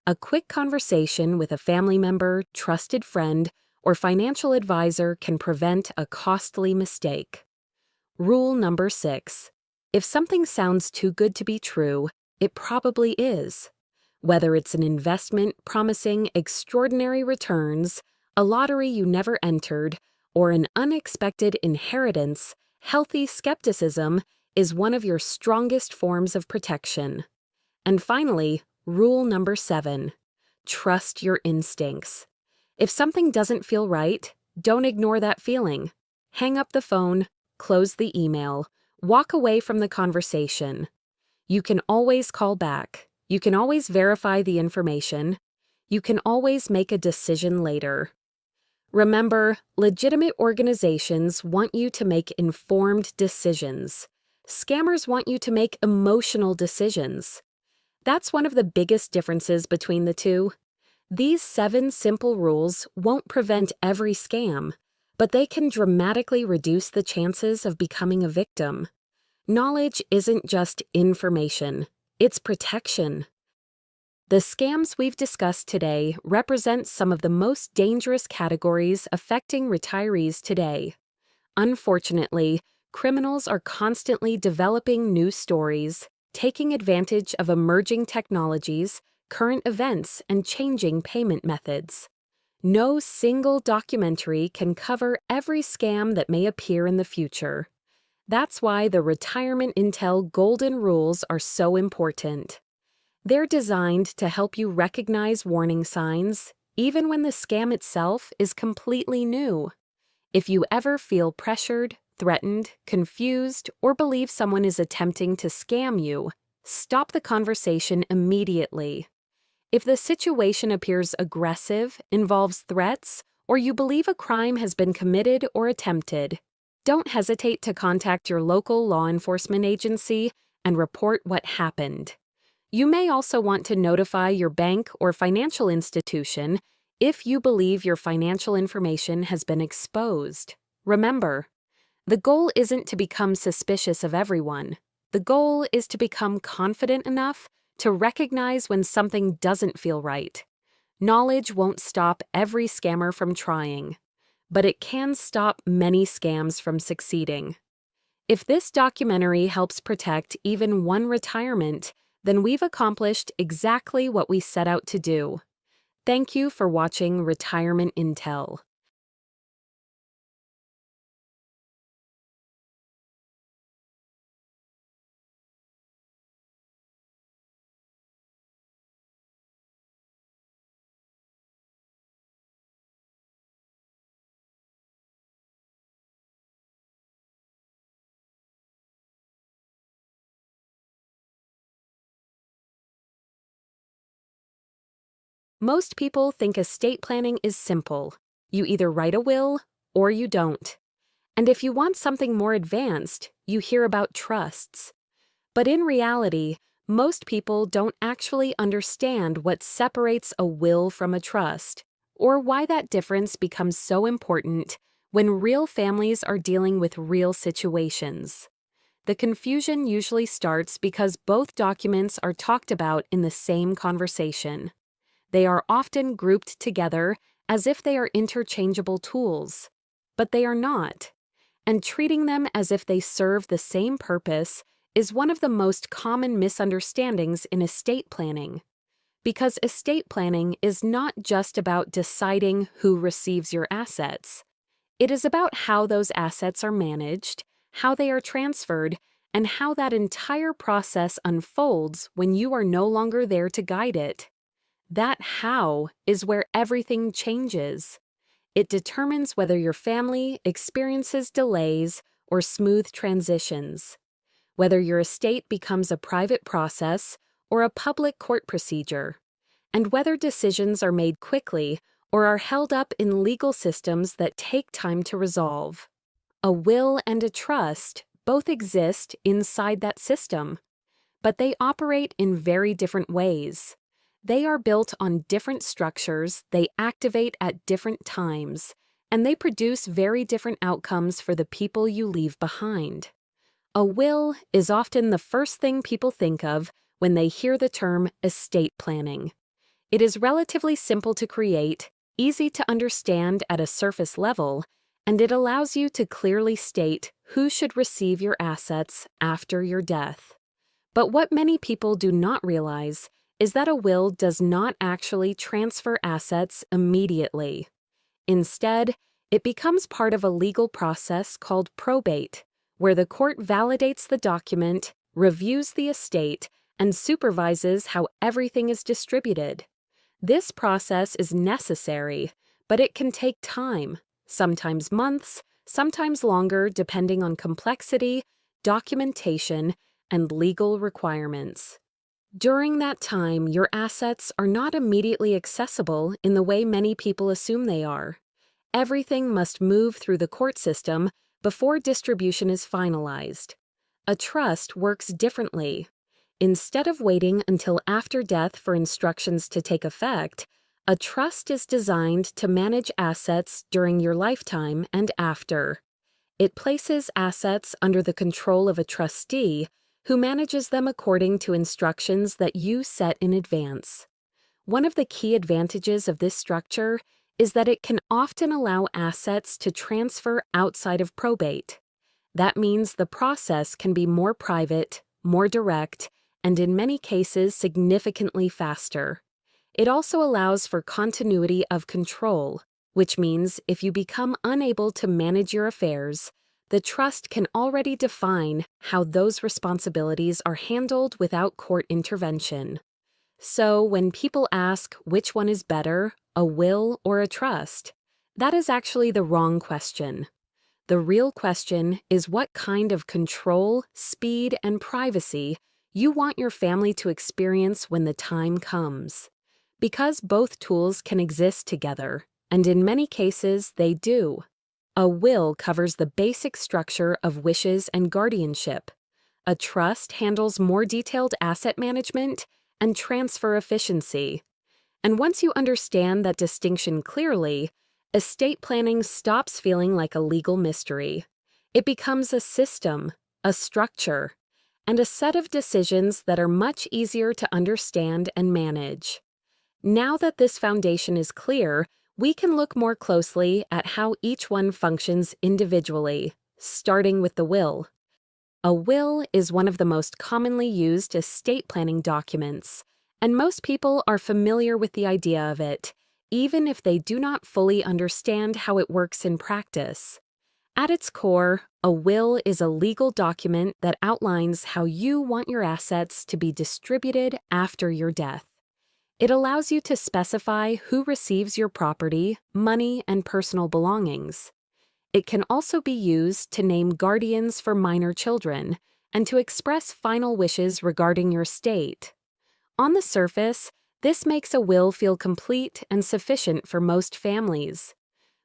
A quick conversation with a family member, trusted friend, or financial advisor can prevent a costly mistake. Rule number 6: if something sounds too good to be true, it probably is. Whether it's an investment promising extraordinary returns, a lottery you never entered, or an unexpected inheritance, healthy skepticism is one of your strongest forms of protection. And finally, rule number 7: trust your instincts. If something doesn't feel right, don't ignore that feeling. Hang up the phone, close the email, walk away from the conversation. You can always call back. You can always verify the information. You can always make a decision later. Remember, legitimate organizations want you to make informed decisions. Scammers want you to make emotional decisions. That's one of the biggest differences between the two. These 7 simple rules won't prevent every scam, but they can dramatically reduce the chances of becoming a victim. Knowledge isn't just information, it's protection. The scams we've discussed today represent some of the most dangerous categories affecting retirees today. Unfortunately, criminals are constantly developing new stories, taking advantage of emerging technologies, current events, and changing payment methods. No single documentary can cover every scam that may appear in the future. That's why the Retirement Intel Golden Rules are so important. They're designed to help you recognize warning signs, even when the scam itself is completely new. If you ever feel pressured, threatened, confused, or believe someone is attempting to scam you, stop the conversation immediately. If the situation appears aggressive, involves threats, or you believe a crime has been committed or attempted, don't hesitate to contact your local law enforcement agency and report what happened. You may also want to notify your bank or financial institution if you believe your financial information has been exposed. Remember, the goal isn't to become suspicious of everyone. The goal is to become confident enough to recognize when something doesn't feel right. Knowledge won't stop every scammer from trying, but it can stop many scams from succeeding. If this documentary helps protect even one retirement, then we've accomplished exactly what we set out to do. Thank you for watching Retirement Intel. Most people think estate planning is simple. You either write a will or you don't. And if you want something more advanced, you hear about trusts. But in reality, most people don't actually understand what separates a will from a trust, or why that difference becomes so important when real families are dealing with real situations. The confusion usually starts because both documents are talked about in the same conversation. They are often grouped together as if they are interchangeable tools, but they are not. And treating them as if they serve the same purpose is one of the most common misunderstandings in estate planning. Because estate planning is not just about deciding who receives your assets. It is about how those assets are managed, how they are transferred, and how that entire process unfolds when you are no longer there to guide it. That how is where everything changes. It determines whether your family experiences delays or smooth transitions, whether your estate becomes a private process or a public court procedure, and whether decisions are made quickly or are held up in legal systems that take time to resolve. A will and a trust both exist inside that system, but they operate in very different ways. They are built on different structures, they activate at different times, and they produce very different outcomes for the people you leave behind. A will is often the first thing people think of when they hear the term estate planning. It is relatively simple to create, easy to understand at a surface level, and it allows you to clearly state who should receive your assets after your death. But what many people do not realize is that a will does not actually transfer assets immediately. Instead, it becomes part of a legal process called probate, where the court validates the document, reviews the estate, and supervises how everything is distributed. This process is necessary, but it can take time, sometimes months, sometimes longer depending on complexity, documentation, and legal requirements. During that time, your assets are not immediately accessible in the way many people assume they are. Everything must move through the court system before distribution is finalized. A trust works differently. Instead of waiting until after death for instructions to take effect, a trust is designed to manage assets during your lifetime and after. It places assets under the control of a trustee who manages them according to instructions that you set in advance. One of the key advantages of this structure is that it can often allow assets to transfer outside of probate. That means the process can be more private, more direct, and in many cases significantly faster. It also allows for continuity of control, which means if you become unable to manage your affairs, the trust can already define how those responsibilities are handled without court intervention. So when people ask which one is better, a will or a trust, that is actually the wrong question. The real question is what kind of control, speed, and privacy you want your family to experience when the time comes. because both tools can exist together, and in many cases they do. A will covers the basic structure of wishes and guardianship. A trust handles more detailed asset management and transfer efficiency. And once you understand that distinction clearly, estate planning stops feeling like a legal mystery. It becomes a system, a structure, and a set of decisions that are much easier to understand and manage. Now that this foundation is clear, we can look more closely at how each one functions individually, starting with the will. A will is one of the most commonly used estate planning documents, and most people are familiar with the idea of it, even if they do not fully understand how it works in practice. At its core, a will is a legal document that outlines how you want your assets to be distributed after your death. It allows you to specify who receives your property, money, and personal belongings. It can also be used to name guardians for minor children and to express final wishes regarding your estate. On the surface, this makes a will feel complete and sufficient for most families.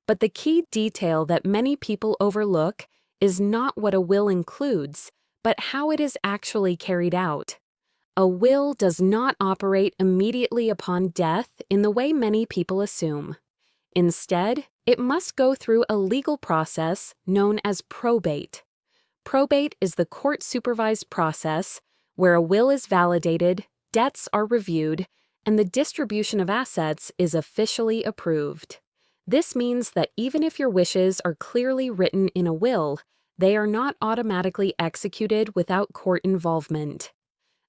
But the key detail that many people overlook is not what a will includes, but how it is actually carried out. A will does not operate immediately upon death in the way many people assume. Instead, it must go through a legal process known as probate. Probate is the court-supervised process where a will is validated, debts are reviewed, and the distribution of assets is officially approved. This means that even if your wishes are clearly written in a will, they are not automatically executed without court involvement.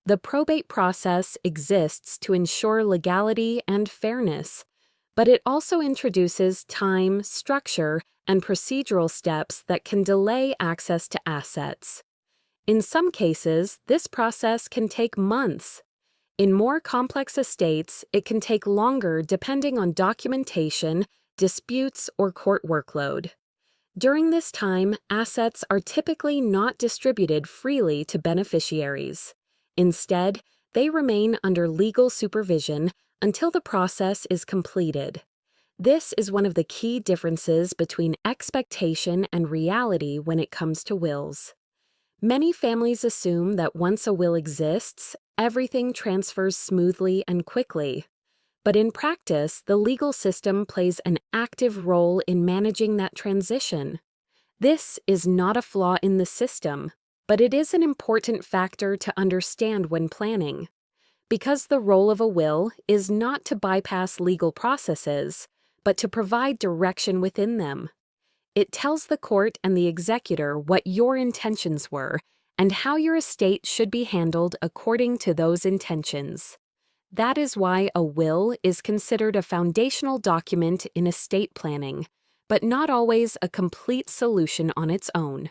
The probate process exists to ensure legality and fairness, but it also introduces time, structure, and procedural steps that can delay access to assets. In some cases, this process can take months. In more complex estates, it can take longer depending on documentation, disputes, or court workload. During this time, assets are typically not distributed freely to beneficiaries. Instead, they remain under legal supervision until the process is completed. This is one of the key differences between expectation and reality when it comes to wills. Many families assume that once a will exists, everything transfers smoothly and quickly. But in practice, the legal system plays an active role in managing that transition. This is not a flaw in the system, but it is an important factor to understand when planning. Because the role of a will is not to bypass legal processes, but to provide direction within them. It tells the court and the executor what your intentions were and how your estate should be handled according to those intentions. That is why a will is considered a foundational document in estate planning, but not always a complete solution on its own.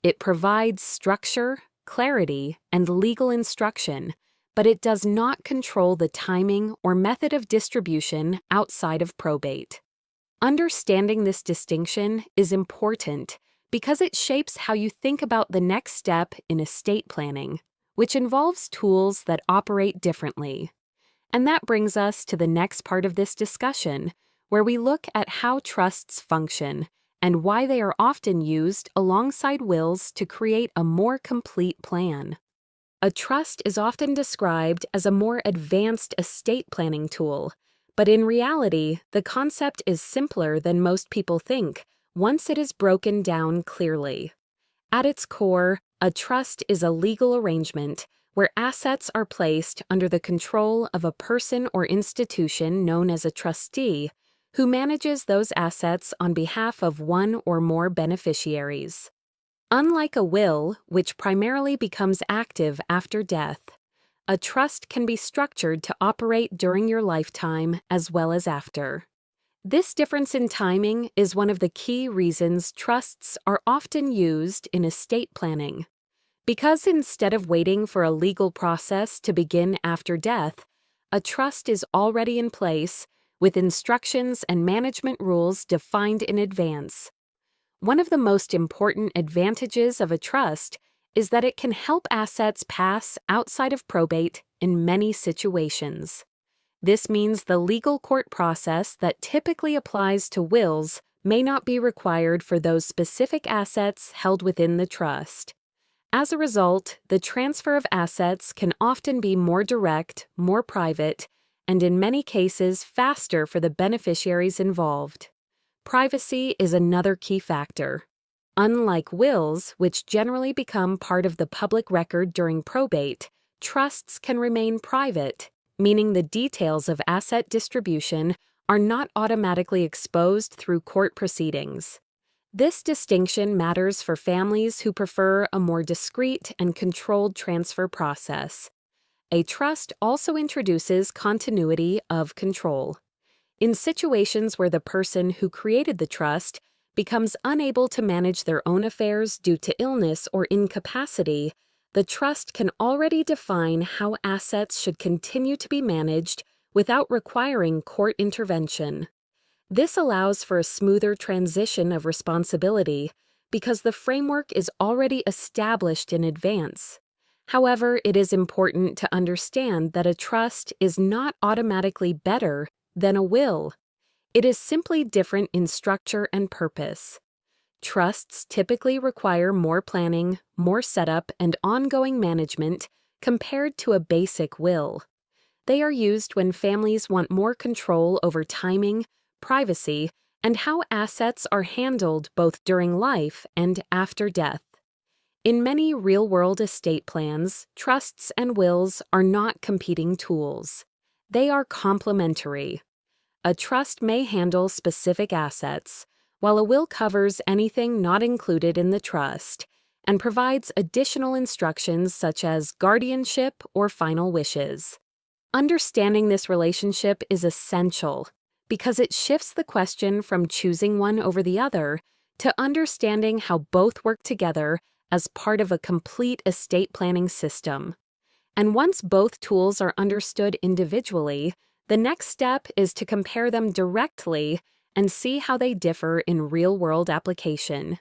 It provides structure, clarity, and legal instruction, but it does not control the timing or method of distribution outside of probate. Understanding this distinction is important because it shapes how you think about the next step in estate planning, which involves tools that operate differently. And that brings us to the next part of this discussion, where we look at how trusts function and why they are often used alongside wills to create a more complete plan. A trust is often described as a more advanced estate planning tool, but in reality, the concept is simpler than most people think once it is broken down clearly. At its core, a trust is a legal arrangement where assets are placed under the control of a person or institution known as a trustee, who manages those assets on behalf of one or more beneficiaries. Unlike a will, which primarily becomes active after death, a trust can be structured to operate during your lifetime as well as after. This difference in timing is one of the key reasons trusts are often used in estate planning. Because instead of waiting for a legal process to begin after death, a trust is already in place with instructions and management rules defined in advance. One of the most important advantages of a trust is that it can help assets pass outside of probate in many situations. This means the legal court process that typically applies to wills may not be required for those specific assets held within the trust. As a result, the transfer of assets can often be more direct, more private, and in many cases faster for the beneficiaries involved. Privacy is another key factor. Unlike wills, which generally become part of the public record during probate, trusts can remain private, meaning the details of asset distribution are not automatically exposed through court proceedings. This distinction matters for families who prefer a more discreet and controlled transfer process. A trust also introduces continuity of control. In situations where the person who created the trust becomes unable to manage their own affairs due to illness or incapacity, the trust can already define how assets should continue to be managed without requiring court intervention. This allows for a smoother transition of responsibility because the framework is already established in advance. However, it is important to understand that a trust is not automatically better than a will. It is simply different in structure and purpose. Trusts typically require more planning, more setup, and ongoing management compared to a basic will. They are used when families want more control over timing, privacy, and how assets are handled both during life and after death. In many real-world estate plans, trusts and wills are not competing tools. They are complementary. A trust may handle specific assets, while a will covers anything not included in the trust and provides additional instructions such as guardianship or final wishes. Understanding this relationship is essential because it shifts the question from choosing one over the other to understanding how both work together as part of a complete estate planning system. And once both tools are understood individually, the next step is to compare them directly and see how they differ in real-world application.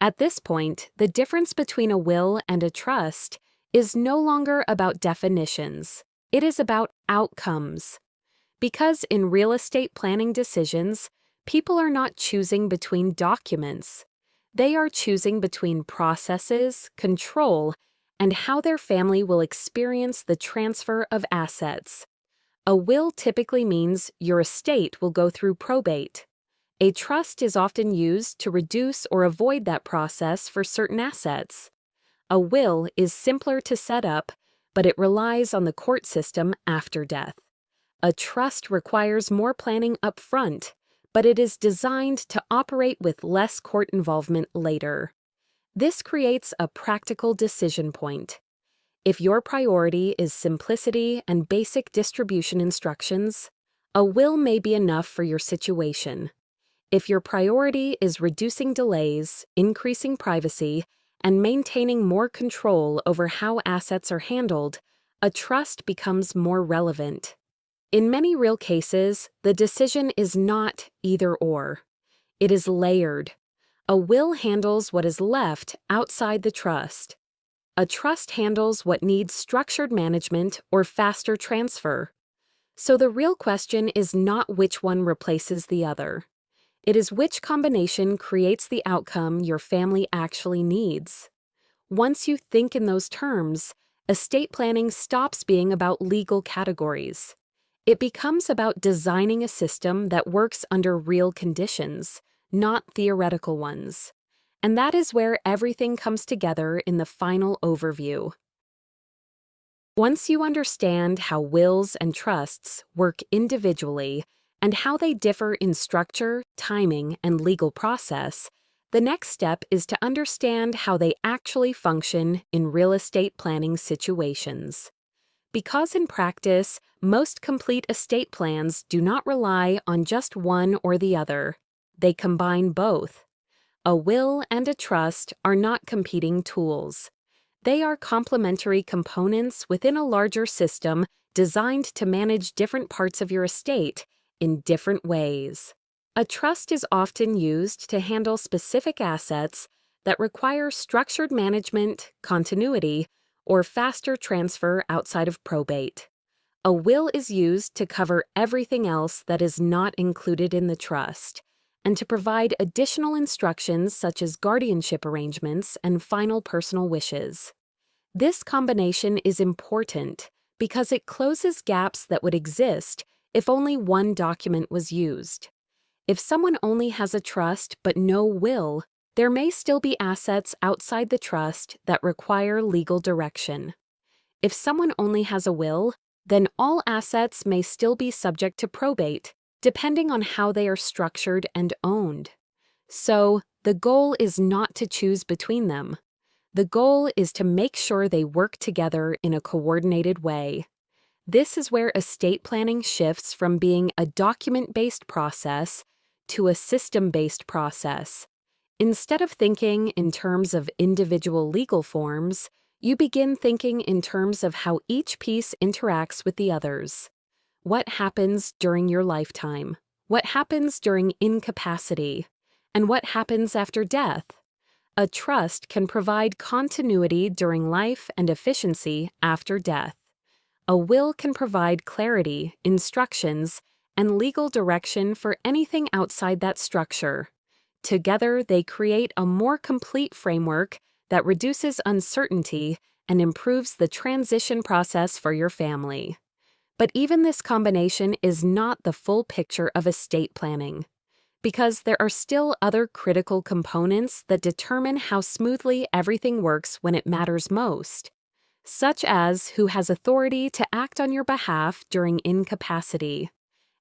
At this point, the difference between a will and a trust is no longer about definitions. It is about outcomes. Because in real estate planning decisions, people are not choosing between documents. They are choosing between processes, control, and how their family will experience the transfer of assets. A will typically means your estate will go through probate. A trust is often used to reduce or avoid that process for certain assets. A will is simpler to set up, but it relies on the court system after death. A trust requires more planning up front, but it is designed to operate with less court involvement later. This creates a practical decision point. If your priority is simplicity and basic distribution instructions, a will may be enough for your situation. If your priority is reducing delays, increasing privacy, and maintaining more control over how assets are handled, a trust becomes more relevant. In many real cases, the decision is not either-or. It is layered. A will handles what is left outside the trust. A trust handles what needs structured management or faster transfer. So the real question is not which one replaces the other. It is which combination creates the outcome your family actually needs. Once you think in those terms, estate planning stops being about legal categories. It becomes about designing a system that works under real conditions, not theoretical ones. And that is where everything comes together in the final overview. Once you understand how wills and trusts work individually and how they differ in structure, timing, and legal process, the next step is to understand how they actually function in real estate planning situations. Because in practice, most complete estate plans do not rely on just one or the other. They combine both. A will and a trust are not competing tools. They are complementary components within a larger system designed to manage different parts of your estate in different ways. A trust is often used to handle specific assets that require structured management, continuity, or faster transfer outside of probate. A will is used to cover everything else that is not included in the trust, and to provide additional instructions such as guardianship arrangements and final personal wishes. This combination is important because it closes gaps that would exist if only one document was used. If someone only has a trust but no will, there may still be assets outside the trust that require legal direction. If someone only has a will, then all assets may still be subject to probate, depending on how they are structured and owned. So, the goal is not to choose between them. The goal is to make sure they work together in a coordinated way. This is where estate planning shifts from being a document-based process to a system-based process. Instead of thinking in terms of individual legal forms, you begin thinking in terms of how each piece interacts with the others. What happens during your lifetime? What happens during incapacity? And what happens after death? A trust can provide continuity during life and efficiency after death. A will can provide clarity, instructions, and legal direction for anything outside that structure. Together, they create a more complete framework that reduces uncertainty and improves the transition process for your family. But even this combination is not the full picture of estate planning, because there are still other critical components that determine how smoothly everything works when it matters most, such as who has authority to act on your behalf during incapacity,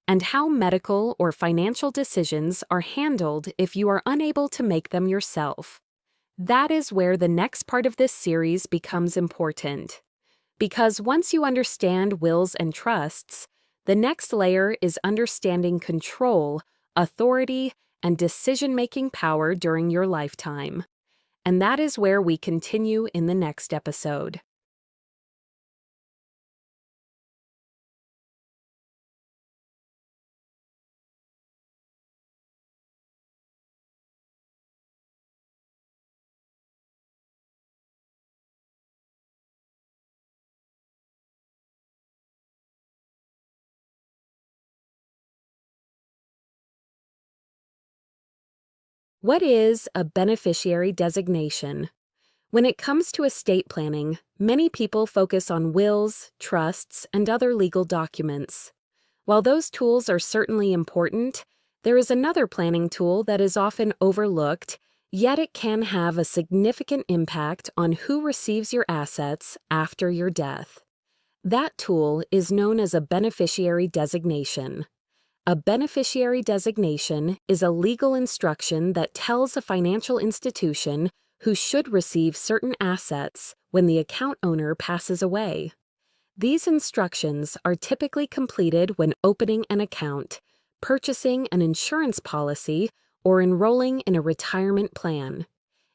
and how medical or financial decisions are handled if you are unable to make them yourself. That is where the next part of this series becomes important. Because once you understand wills and trusts, the next layer is understanding control, authority, and decision-making power during your lifetime. And that is where we continue in the next episode. What is a beneficiary designation? When it comes to estate planning, many people focus on wills, trusts, and other legal documents. While those tools are certainly important, there is another planning tool that is often overlooked, yet it can have a significant impact on who receives your assets after your death. That tool is known as a beneficiary designation. A beneficiary designation is a legal instruction that tells a financial institution who should receive certain assets when the account owner passes away. These instructions are typically completed when opening an account, purchasing an insurance policy, or enrolling in a retirement plan.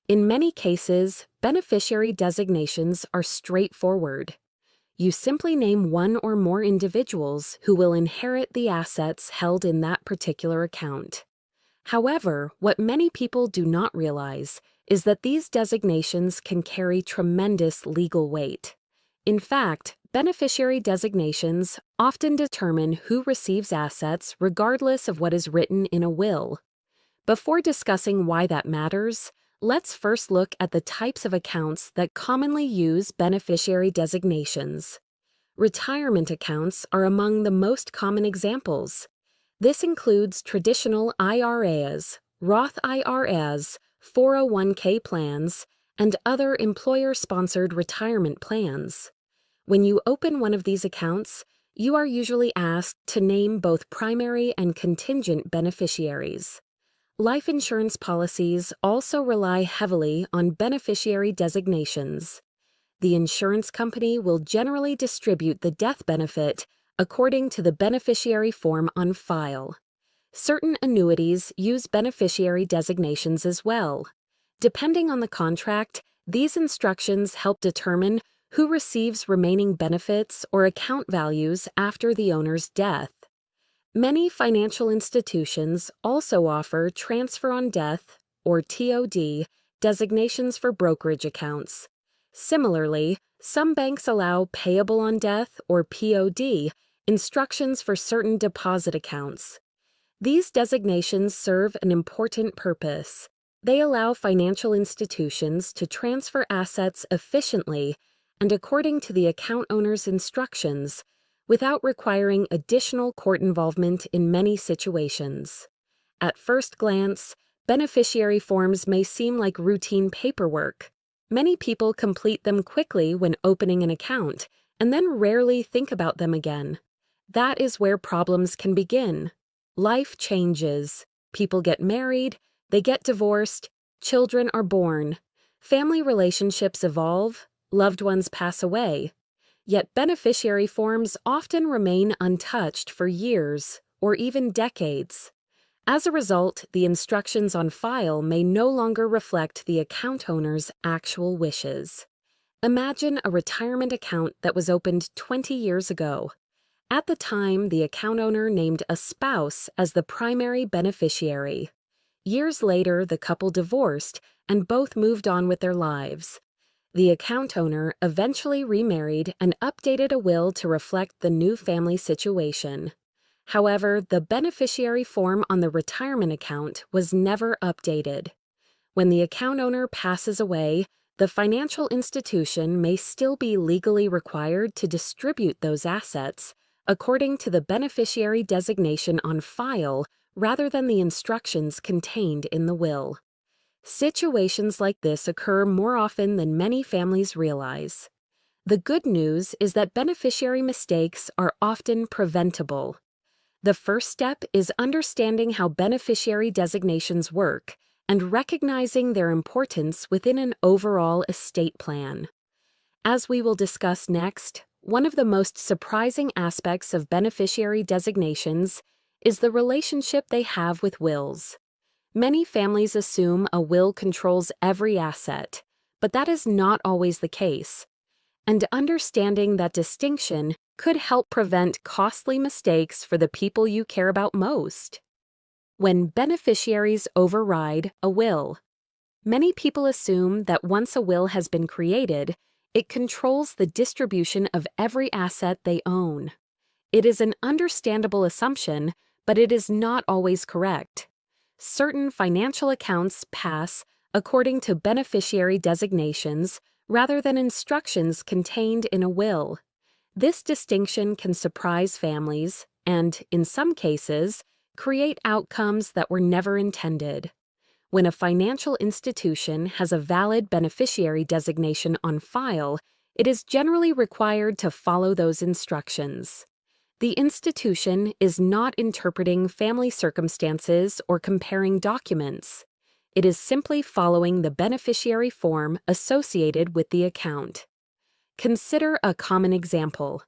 In many cases, beneficiary designations are straightforward. You simply name one or more individuals who will inherit the assets held in that particular account. However, what many people do not realize is that these designations can carry tremendous legal weight. In fact, beneficiary designations often determine who receives assets regardless of what is written in a will. Before discussing why that matters, let's first look at the types of accounts that commonly use beneficiary designations. Retirement accounts are among the most common examples. This includes traditional IRAs, Roth IRAs, 401k plans, and other employer-sponsored retirement plans. When you open one of these accounts, you are usually asked to name both primary and contingent beneficiaries. Life insurance policies also rely heavily on beneficiary designations. The insurance company will generally distribute the death benefit according to the beneficiary form on file. Certain annuities use beneficiary designations as well. Depending on the contract, these instructions help determine who receives remaining benefits or account values after the owner's death. Many financial institutions also offer transfer on death, or TOD, designations for brokerage accounts. Similarly, Some banks allow payable on death or POD instructions for certain deposit accounts. These designations serve an important purpose. They allow financial institutions to transfer assets efficiently and according to the account owner's instructions, without requiring additional court involvement in many situations. At first glance, beneficiary forms may seem like routine paperwork. Many people complete them quickly when opening an account and then rarely think about them again. That is where problems can begin. Life changes. People get married, they get divorced, children are born, family relationships evolve, loved ones pass away. Yet beneficiary forms often remain untouched for years or even decades. As a result, the instructions on file may no longer reflect the account owner's actual wishes. Imagine a retirement account that was opened 20 years ago. At the time, the account owner named a spouse as the primary beneficiary. Years later, the couple divorced and both moved on with their lives. The account owner eventually remarried and updated a will to reflect the new family situation. However, the beneficiary form on the retirement account was never updated. When the account owner passes away, the financial institution may still be legally required to distribute those assets according to the beneficiary designation on file rather than the instructions contained in the will. Situations like this occur more often than many families realize. The good news is that beneficiary mistakes are often preventable. The first step is understanding how beneficiary designations work and recognizing their importance within an overall estate plan. As we will discuss next, one of the most surprising aspects of beneficiary designations is the relationship they have with wills. Many families assume a will controls every asset, but that is not always the case. And understanding that distinction could help prevent costly mistakes for the people you care about most. When beneficiaries override a will. Many people assume that once a will has been created, it controls the distribution of every asset they own. It is an understandable assumption, but it is not always correct. Certain financial accounts pass according to beneficiary designations rather than instructions contained in a will. This distinction can surprise families and, in some cases, create outcomes that were never intended. When a financial institution has a valid beneficiary designation on file, it is generally required to follow those instructions. The institution is not interpreting family circumstances or comparing documents. It is simply following the beneficiary form associated with the account. Consider a common example.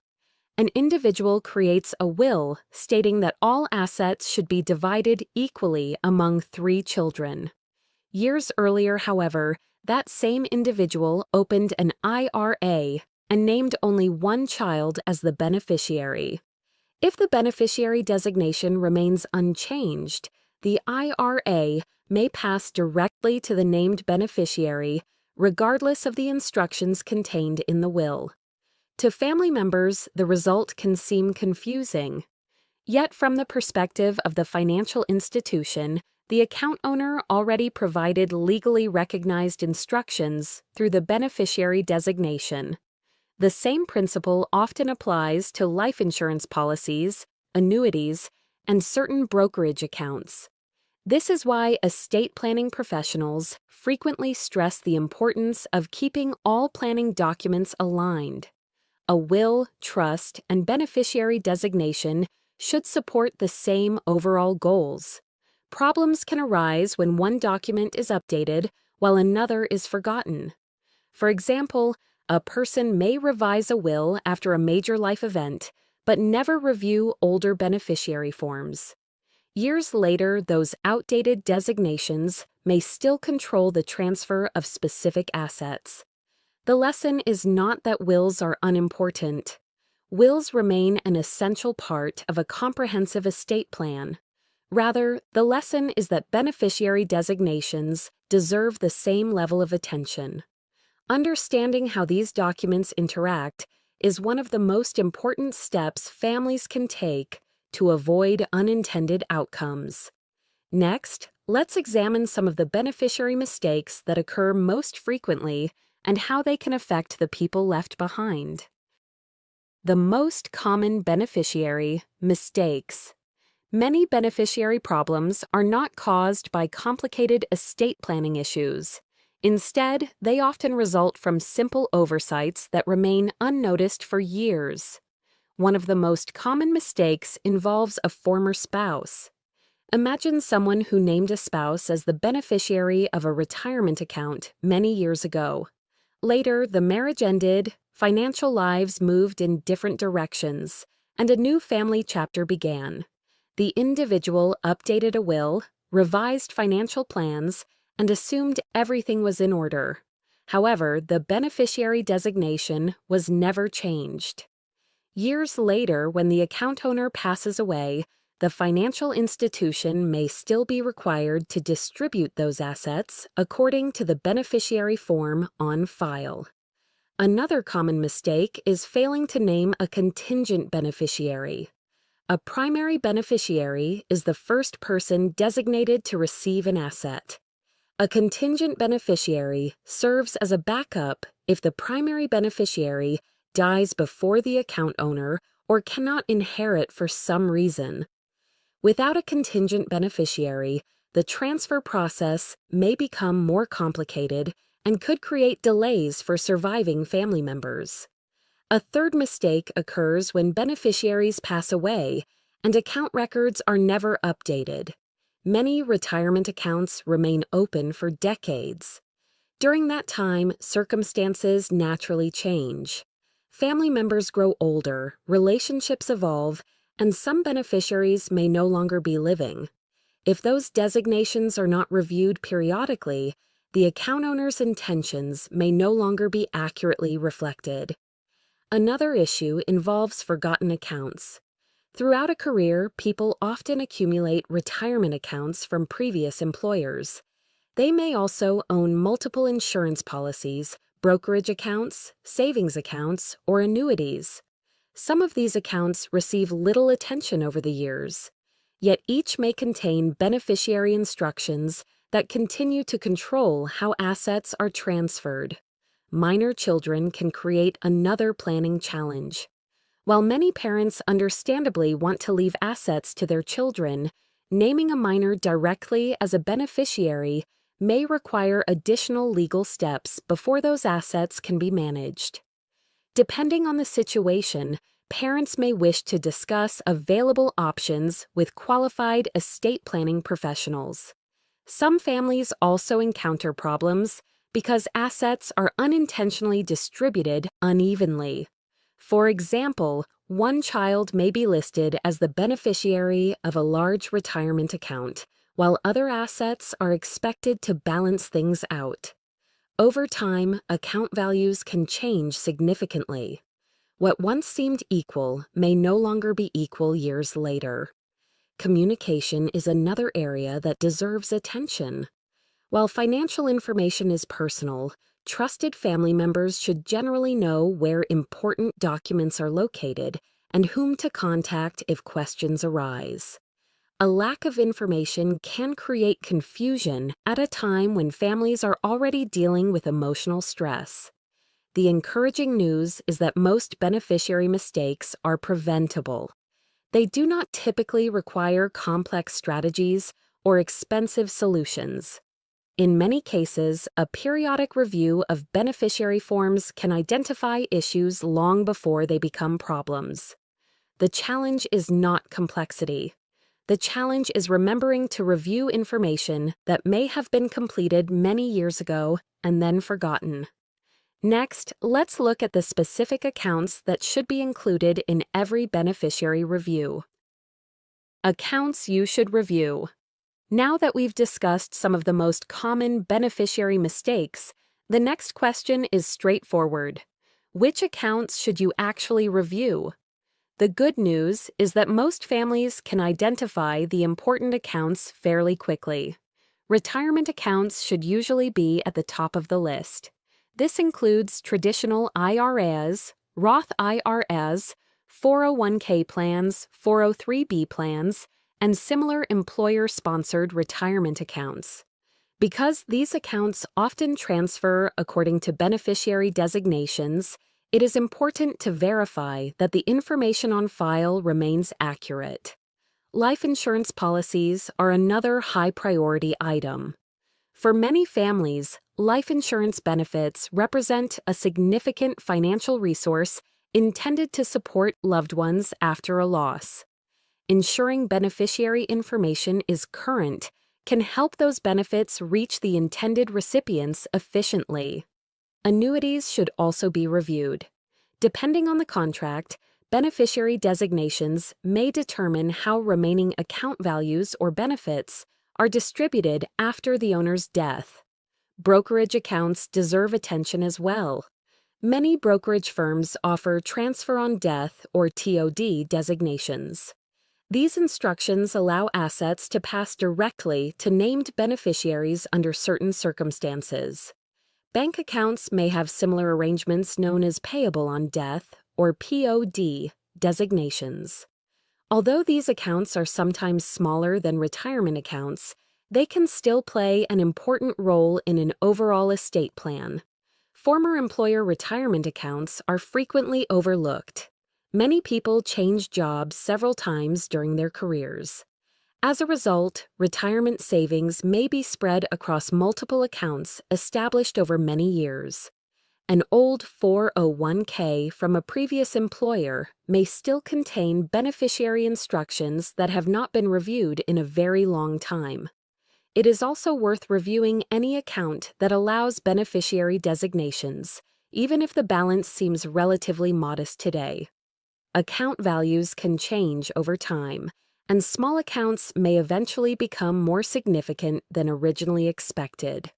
An individual creates a will stating that all assets should be divided equally among 3 children. Years earlier, however, that same individual opened an IRA and named only one child as the beneficiary. If the beneficiary designation remains unchanged, the IRA may pass directly to the named beneficiary, regardless of the instructions contained in the will. To family members, the result can seem confusing. Yet, from the perspective of the financial institution, the account owner already provided legally recognized instructions through the beneficiary designation. The same principle often applies to life insurance policies, annuities, and certain brokerage accounts. This is why estate planning professionals frequently stress the importance of keeping all planning documents aligned. A will, trust, and beneficiary designation should support the same overall goals. Problems can arise when one document is updated while another is forgotten. For example, a person may revise a will after a major life event, but never review older beneficiary forms. Years later, those outdated designations may still control the transfer of specific assets. The lesson is not that wills are unimportant. Wills remain an essential part of a comprehensive estate plan. Rather, the lesson is that beneficiary designations deserve the same level of attention. Understanding how these documents interact is one of the most important steps families can take to avoid unintended outcomes. Next, let's examine some of the beneficiary mistakes that occur most frequently and how they can affect the people left behind. The most common beneficiary mistakes. Many beneficiary problems are not caused by complicated estate planning issues. Instead, they often result from simple oversights that remain unnoticed for years. One of the most common mistakes involves a former spouse. Imagine someone who named a spouse as the beneficiary of a retirement account many years ago. Later, the marriage ended, financial lives moved in different directions, and a new family chapter began. The individual updated a will, revised financial plans, and assumed everything was in order. However, the beneficiary designation was never changed. Years later, when the account owner passes away, the financial institution may still be required to distribute those assets according to the beneficiary form on file. Another common mistake is failing to name a contingent beneficiary. A primary beneficiary is the first person designated to receive an asset. A contingent beneficiary serves as a backup if the primary beneficiary dies before the account owner or cannot inherit for some reason. Without a contingent beneficiary, the transfer process may become more complicated and could create delays for surviving family members. A third mistake occurs when beneficiaries pass away and account records are never updated. Many retirement accounts remain open for decades. During that time, circumstances naturally change. Family members grow older, relationships evolve, and some beneficiaries may no longer be living. If those designations are not reviewed periodically, the account owner's intentions may no longer be accurately reflected. Another issue involves forgotten accounts. Throughout a career, people often accumulate retirement accounts from previous employers. They may also own multiple insurance policies, brokerage accounts, savings accounts, or annuities. Some of these accounts receive little attention over the years, yet each may contain beneficiary instructions that continue to control how assets are transferred. Minor children can create another planning challenge. While many parents understandably want to leave assets to their children, naming a minor directly as a beneficiary may require additional legal steps before those assets can be managed. Depending on the situation, parents may wish to discuss available options with qualified estate planning professionals. Some families also encounter problems because assets are unintentionally distributed unevenly. For example, one child may be listed as the beneficiary of a large retirement account, while other assets are expected to balance things out. Over time, account values can change significantly. What once seemed equal may no longer be equal years later. Communication is another area that deserves attention. While financial information is personal, trusted family members should generally know where important documents are located and whom to contact if questions arise. A lack of information can create confusion at a time when families are already dealing with emotional stress. The encouraging news is that most beneficiary mistakes are preventable. They do not typically require complex strategies or expensive solutions. In many cases, a periodic review of beneficiary forms can identify issues long before they become problems. The challenge is not complexity. The challenge is remembering to review information that may have been completed many years ago and then forgotten. Next, let's look at the specific accounts that should be included in every beneficiary review. Accounts you should review. Now that we've discussed some of the most common beneficiary mistakes, the next question is straightforward. Which accounts should you actually review? The good news is that most families can identify the important accounts fairly quickly. Retirement accounts should usually be at the top of the list. This includes traditional IRAs, Roth IRAs, 401k plans, 403b plans, and similar employer-sponsored retirement accounts. Because these accounts often transfer according to beneficiary designations, it is important to verify that the information on file remains accurate. Life insurance policies are another high-priority item. For many families, life insurance benefits represent a significant financial resource intended to support loved ones after a loss. Ensuring beneficiary information is current can help those benefits reach the intended recipients efficiently. Annuities should also be reviewed. Depending on the contract, beneficiary designations may determine how remaining account values or benefits are distributed after the owner's death. Brokerage accounts deserve attention as well. Many brokerage firms offer transfer on death or TOD designations. These instructions allow assets to pass directly to named beneficiaries under certain circumstances. Bank accounts may have similar arrangements known as payable on death or POD designations. Although these accounts are sometimes smaller than retirement accounts, they can still play an important role in an overall estate plan. Former employer retirement accounts are frequently overlooked. Many people change jobs several times during their careers. As a result, retirement savings may be spread across multiple accounts established over many years. An old 401k from a previous employer may still contain beneficiary instructions that have not been reviewed in a very long time. It is also worth reviewing any account that allows beneficiary designations, even if the balance seems relatively modest today. Account values can change over time, and small accounts may eventually become more significant than originally expected.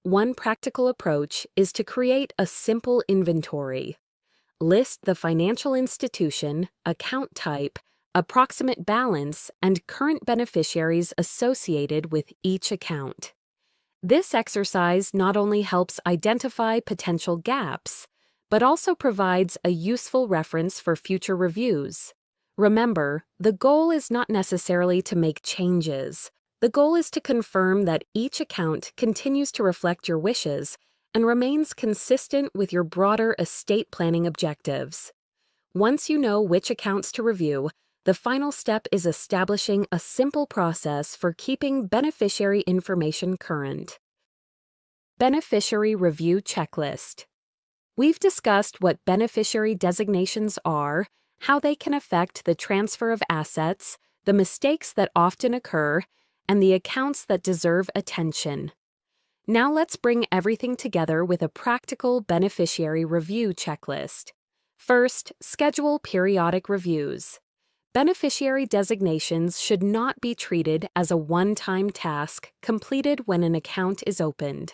One practical approach is to create a simple inventory. List the financial institution, account type, approximate balance, and current beneficiaries associated with each account. This exercise not only helps identify potential gaps, but also provides a useful reference for future reviews. Remember, the goal is not necessarily to make changes. The goal is to confirm that each account continues to reflect your wishes and remains consistent with your broader estate planning objectives. Once you know which accounts to review, the final step is establishing a simple process for keeping beneficiary information current. Beneficiary Review Checklist. We've discussed what beneficiary designations are, how they can affect the transfer of assets, the mistakes that often occur, and the accounts that deserve attention. Now let's bring everything together with a practical beneficiary review checklist. First, schedule periodic reviews. Beneficiary designations should not be treated as a one-time task completed when an account is opened.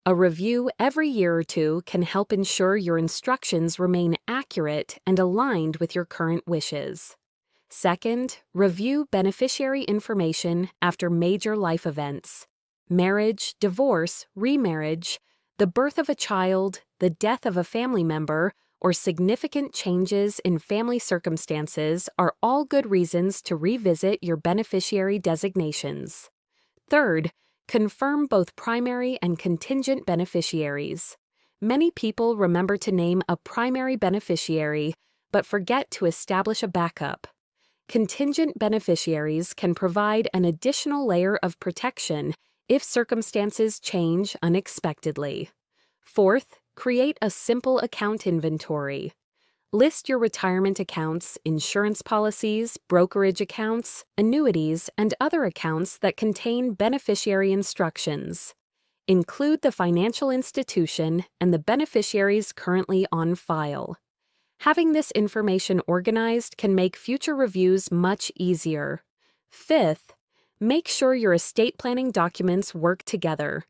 A review every year or two can help ensure your instructions remain accurate and aligned with your current wishes. Second, review beneficiary information after major life events. Marriage, divorce, remarriage, the birth of a child, the death of a family member, or significant changes in family circumstances are all good reasons to revisit your beneficiary designations. Third, confirm both primary and contingent beneficiaries. Many people remember to name a primary beneficiary, but forget to establish a backup. Contingent beneficiaries can provide an additional layer of protection if circumstances change unexpectedly. Fourth, create a simple account inventory. List your retirement accounts, insurance policies, brokerage accounts, annuities, and other accounts that contain beneficiary instructions. Include the financial institution and the beneficiaries currently on file. Having this information organized can make future reviews much easier. Fifth, make sure your estate planning documents work together.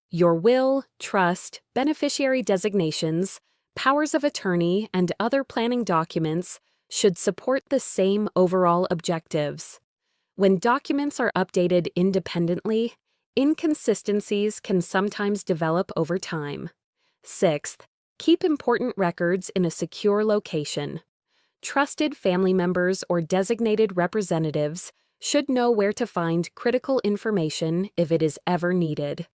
Your will, trust, beneficiary designations, powers of attorney, and other planning documents should support the same overall objectives. When documents are updated independently, inconsistencies can sometimes develop over time. Sixth, keep important records in a secure location. Trusted family members or designated representatives should know where to find critical information if it is ever needed.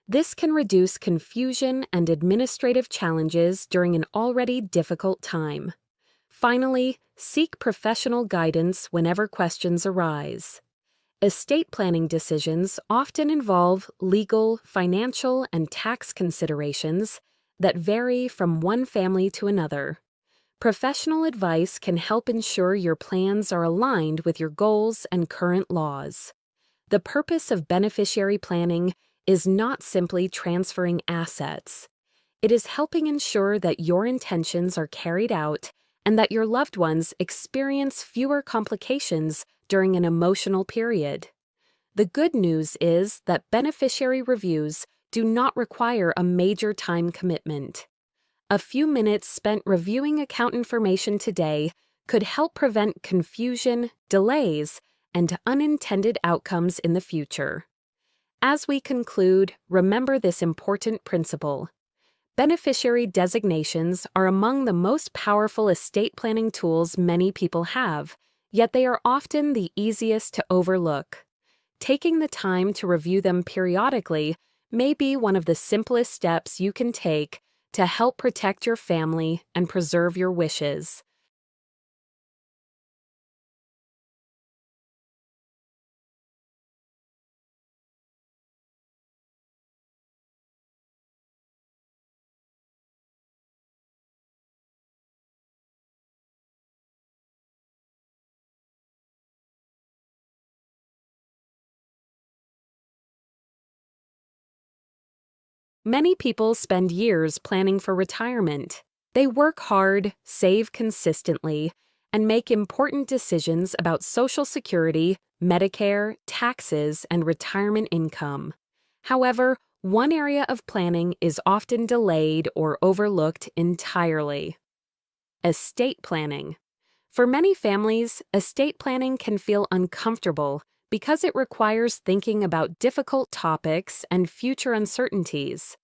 This can reduce confusion and administrative challenges during an already difficult time. Finally, seek professional guidance whenever questions arise. Estate planning decisions often involve legal, financial, and tax considerations that vary from one family to another. Professional advice can help ensure your plans are aligned with your goals and current laws. The purpose of beneficiary planning is not simply transferring assets. It is helping ensure that your intentions are carried out and that your loved ones experience fewer complications during an emotional period. The good news is that beneficiary reviews do not require a major time commitment. A few minutes spent reviewing account information today could help prevent confusion, delays, and unintended outcomes in the future. As we conclude, remember this important principle. Beneficiary designations are among the most powerful estate planning tools many people have, yet they are often the easiest to overlook. Taking the time to review them periodically may be one of the simplest steps you can take to help protect your family and preserve your wishes. Many people spend years planning for retirement. They work hard, save consistently, and make important decisions about Social Security, Medicare, taxes, and retirement income. However, one area of planning is often delayed or overlooked entirely: estate planning. For many families, estate planning can feel uncomfortable because it requires thinking about difficult topics and future uncertainties.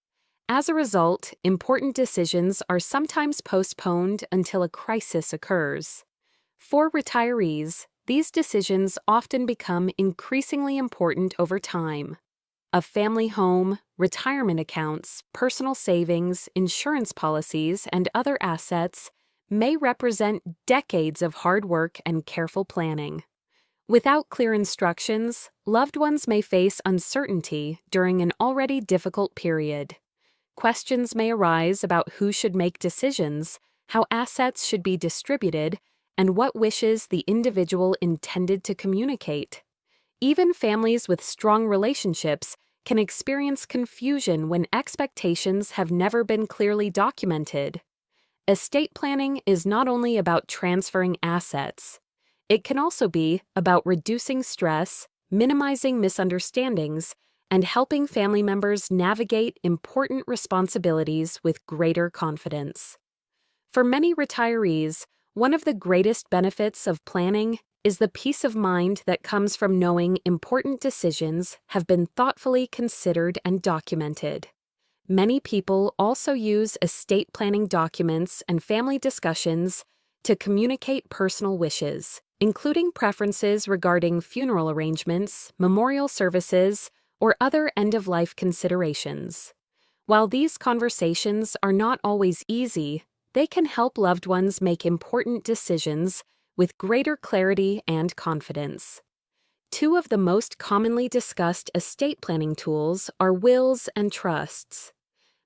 As a result, important decisions are sometimes postponed until a crisis occurs. For retirees, these decisions often become increasingly important over time. A family home, retirement accounts, personal savings, insurance policies, and other assets may represent decades of hard work and careful planning. Without clear instructions, loved ones may face uncertainty during an already difficult period. Questions may arise about who should make decisions, how assets should be distributed, and what wishes the individual intended to communicate. Even families with strong relationships can experience confusion when expectations have never been clearly documented. Estate planning is not only about transferring assets. It can also be about reducing stress, minimizing misunderstandings, and helping family members navigate important responsibilities with greater confidence. For many retirees, one of the greatest benefits of planning is the peace of mind that comes from knowing important decisions have been thoughtfully considered and documented. Many people also use estate planning documents and family discussions to communicate personal wishes, including preferences regarding funeral arrangements, memorial services, or other end-of-life considerations. While these conversations are not always easy, they can help loved ones make important decisions with greater clarity and confidence. Two of the most commonly discussed estate planning tools are wills and trusts.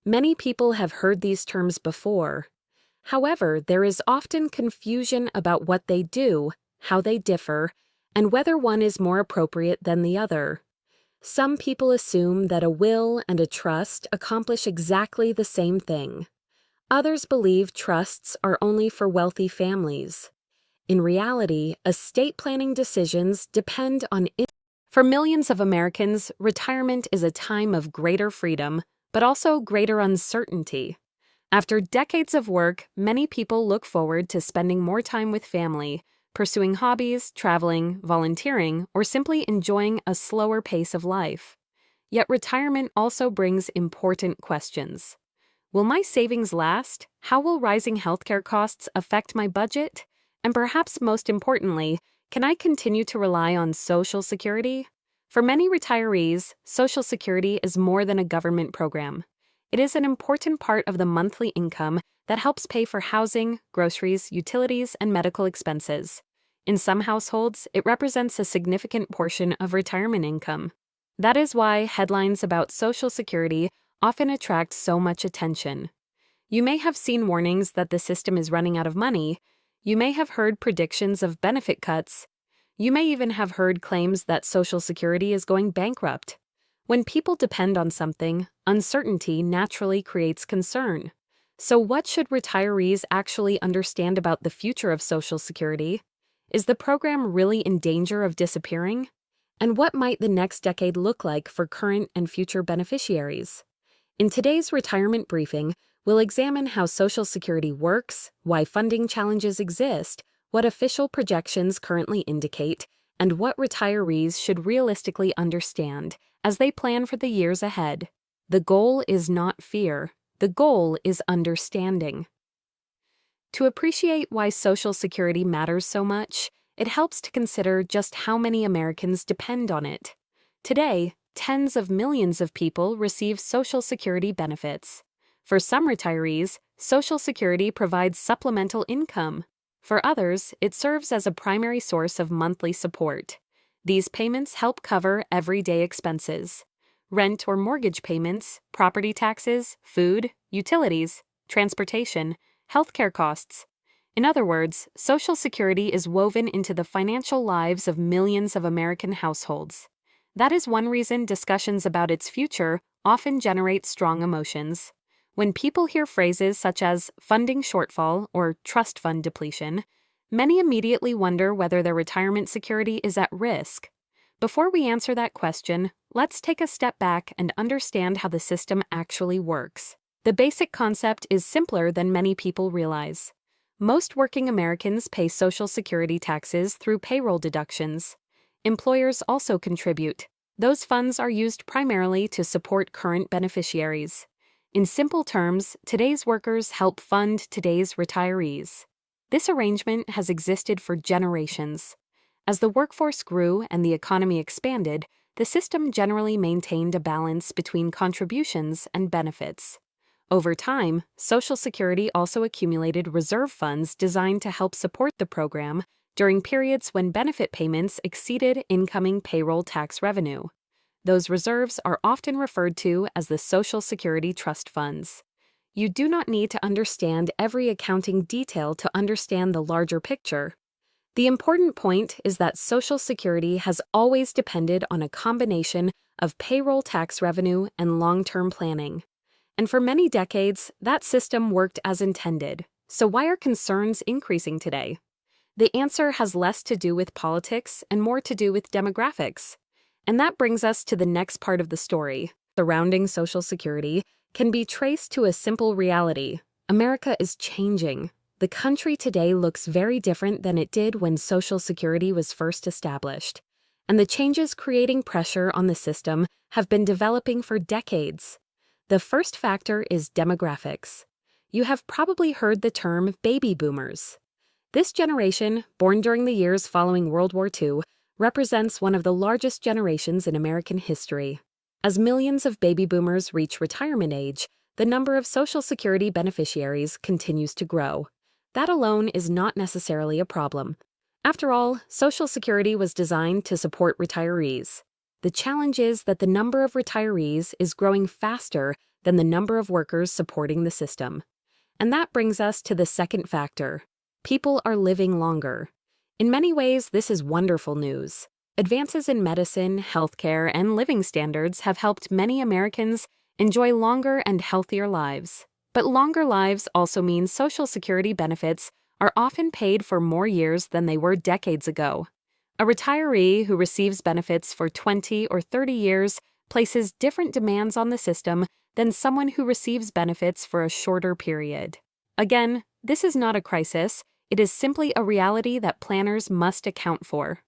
Many people have heard these terms before. However, there is often confusion about what they do, how they differ, and whether one is more appropriate than the other. Some people assume that a will and a trust accomplish exactly the same thing. Others believe trusts are only for wealthy families. In reality, estate planning decisions depend on. For millions of Americans, retirement is a time of greater freedom, but also greater uncertainty. After decades of work, many people look forward to spending more time with family, pursuing hobbies, traveling, volunteering, or simply enjoying a slower pace of life. Yet retirement also brings important questions. Will my savings last? How will rising healthcare costs affect my budget? And perhaps most importantly, can I continue to rely on Social Security? For many retirees, Social Security is more than a government program. It is an important part of the monthly income that helps pay for housing, groceries, utilities, and medical expenses. In some households, it represents a significant portion of retirement income. That is why headlines about Social Security often attract so much attention. You may have seen warnings that the system is running out of money. You may have heard predictions of benefit cuts. You may even have heard claims that Social Security is going bankrupt. When people depend on something, uncertainty naturally creates concern. So what should retirees actually understand about the future of Social Security? Is the program really in danger of disappearing? And what might the next decade look like for current and future beneficiaries? In today's retirement briefing, we'll examine how Social Security works, why funding challenges exist, what official projections currently indicate, and what retirees should realistically understand as they plan for the years ahead. The goal is not fear. The goal is understanding. To appreciate why Social Security matters so much, it helps to consider just how many Americans depend on it. Today, tens of millions of people receive Social Security benefits. For some retirees, Social Security provides supplemental income. For others, it serves as a primary source of monthly support. These payments help cover everyday expenses: rent or mortgage payments, property taxes, food, utilities, transportation, healthcare costs. In other words, Social Security is woven into the financial lives of millions of American households. That is one reason discussions about its future often generate strong emotions. When people hear phrases such as funding shortfall or trust fund depletion, many immediately wonder whether their retirement security is at risk. Before we answer that question, let's take a step back and understand how the system actually works. The basic concept is simpler than many people realize. Most working Americans pay Social Security taxes through payroll deductions. Employers also contribute. Those funds are used primarily to support current beneficiaries. In simple terms, today's workers help fund today's retirees. This arrangement has existed for generations. As the workforce grew and the economy expanded, the system generally maintained a balance between contributions and benefits. Over time, Social Security also accumulated reserve funds designed to help support the program during periods when benefit payments exceeded incoming payroll tax revenue. Those reserves are often referred to as the Social Security Trust Funds. You do not need to understand every accounting detail to understand the larger picture. The important point is that Social Security has always depended on a combination of payroll tax revenue and long-term planning. And for many decades, that system worked as intended. So why are concerns increasing today? The answer has less to do with politics and more to do with demographics. And that brings us to the next part of the story. Surrounding Social Security can be traced to a simple reality. America is changing. The country today looks very different than it did when Social Security was first established. And the changes creating pressure on the system have been developing for decades. The first factor is demographics. You have probably heard the term baby boomers. This generation, born during the years following World War II, represents one of the largest generations in American history. As millions of baby boomers reach retirement age, the number of Social Security beneficiaries continues to grow. That alone is not necessarily a problem. After all, Social Security was designed to support retirees. The challenge is that the number of retirees is growing faster than the number of workers supporting the system. And that brings us to the second factor. People are living longer. In many ways, this is wonderful news. Advances in medicine, healthcare, and living standards have helped many Americans enjoy longer and healthier lives. But longer lives also mean Social Security benefits are often paid for more years than they were decades ago. A retiree who receives benefits for 20 or 30 years places different demands on the system than someone who receives benefits for a shorter period. Again, this is not a crisis. It is simply a reality that planners must account for.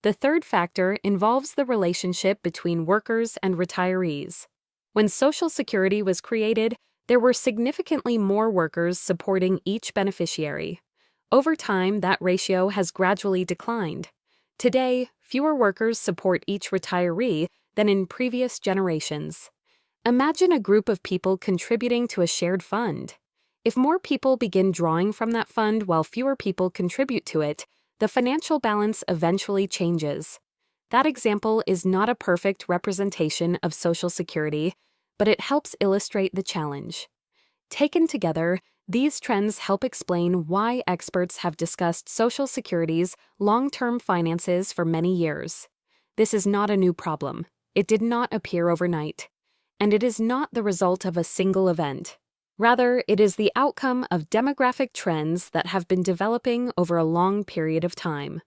The third factor involves the relationship between workers and retirees. When Social Security was created, there were significantly more workers supporting each beneficiary. Over time, that ratio has gradually declined. Today, fewer workers support each retiree than in previous generations. Imagine a group of people contributing to a shared fund. If more people begin drawing from that fund while fewer people contribute to it, the financial balance eventually changes. That example is not a perfect representation of Social Security, but it helps illustrate the challenge. Taken together, these trends help explain why experts have discussed Social Security's long-term finances for many years. This is not a new problem. It did not appear overnight. And it is not the result of a single event. Rather, it is the outcome of demographic trends that have been developing over a long period of time.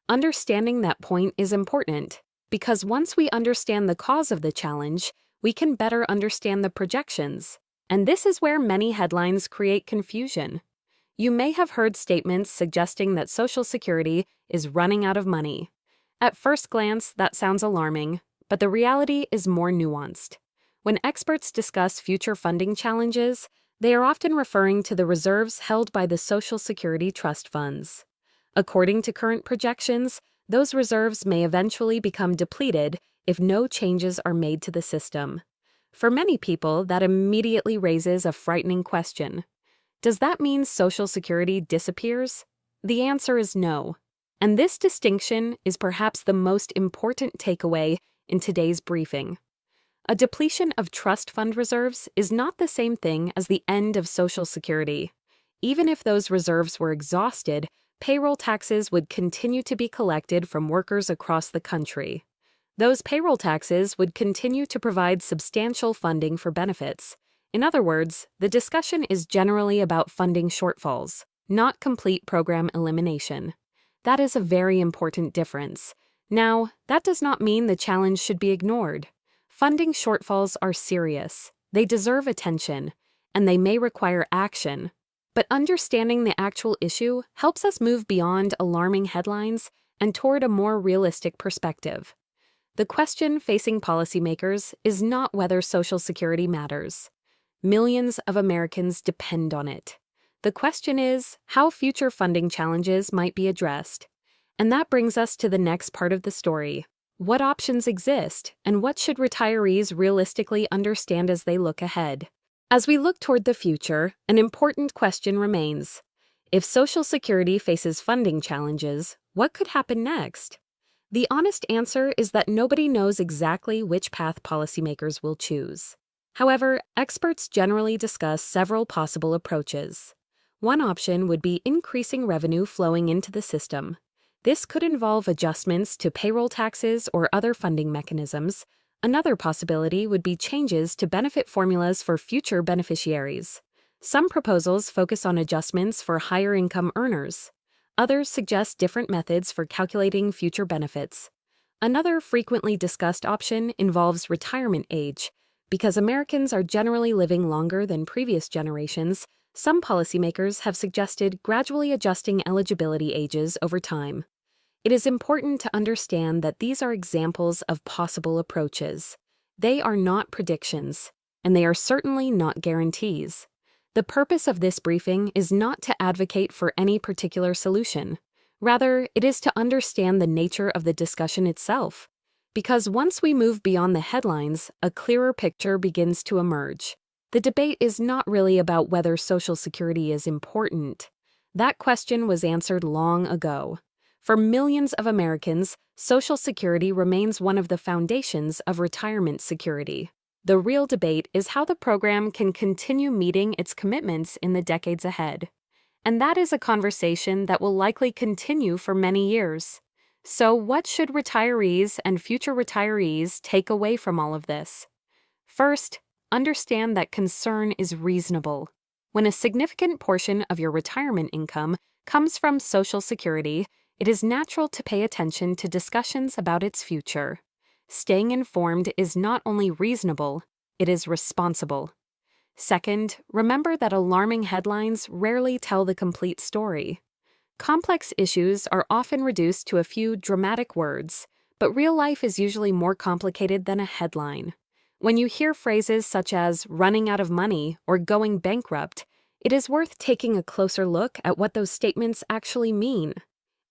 Understanding that point is important, because once we understand the cause of the challenge, we can better understand the projections. And this is where many headlines create confusion. You may have heard statements suggesting that Social Security is running out of money. At first glance, that sounds alarming, but the reality is more nuanced. When experts discuss future funding challenges, they are often referring to the reserves held by the Social Security trust funds. According to current projections, those reserves may eventually become depleted if no changes are made to the system. For many people, that immediately raises a frightening question. Does that mean Social Security disappears? The answer is no. And this distinction is perhaps the most important takeaway in today's briefing. A depletion of trust fund reserves is not the same thing as the end of Social Security. Even if those reserves were exhausted, payroll taxes would continue to be collected from workers across the country. Those payroll taxes would continue to provide substantial funding for benefits. In other words, the discussion is generally about funding shortfalls, not complete program elimination. That is a very important difference. Now, that does not mean the challenge should be ignored. Funding shortfalls are serious, they deserve attention, and they may require action. But understanding the actual issue helps us move beyond alarming headlines and toward a more realistic perspective. The question facing policymakers is not whether Social Security matters. Millions of Americans depend on it. The question is how future funding challenges might be addressed. And that brings us to the next part of the story. What options exist, and what should retirees realistically understand as they look ahead? As we look toward the future, an important question remains. If Social Security faces funding challenges, what could happen next? The honest answer is that nobody knows exactly which path policymakers will choose. However, experts generally discuss several possible approaches. One option would be increasing revenue flowing into the system. This could involve adjustments to payroll taxes or other funding mechanisms. Another possibility would be changes to benefit formulas for future beneficiaries. Some proposals focus on adjustments for higher income earners. Others suggest different methods for calculating future benefits. Another frequently discussed option involves retirement age. Because Americans are generally living longer than previous generations, some policymakers have suggested gradually adjusting eligibility ages over time. It is important to understand that these are examples of possible approaches. They are not predictions, and they are certainly not guarantees. The purpose of this briefing is not to advocate for any particular solution. Rather, it is to understand the nature of the discussion itself. Because once we move beyond the headlines, a clearer picture begins to emerge. The debate is not really about whether Social Security is important. That question was answered long ago. For millions of Americans, Social Security remains one of the foundations of retirement security. The real debate is how the program can continue meeting its commitments in the decades ahead. And that is a conversation that will likely continue for many years. So, what should retirees and future retirees take away from all of this? First, understand that concern is reasonable. When a significant portion of your retirement income comes from Social Security, it is natural to pay attention to discussions about its future. Staying informed is not only reasonable, it is responsible. Second, remember that alarming headlines rarely tell the complete story. Complex issues are often reduced to a few dramatic words, but real life is usually more complicated than a headline. When you hear phrases such as running out of money or going bankrupt, it is worth taking a closer look at what those statements actually mean.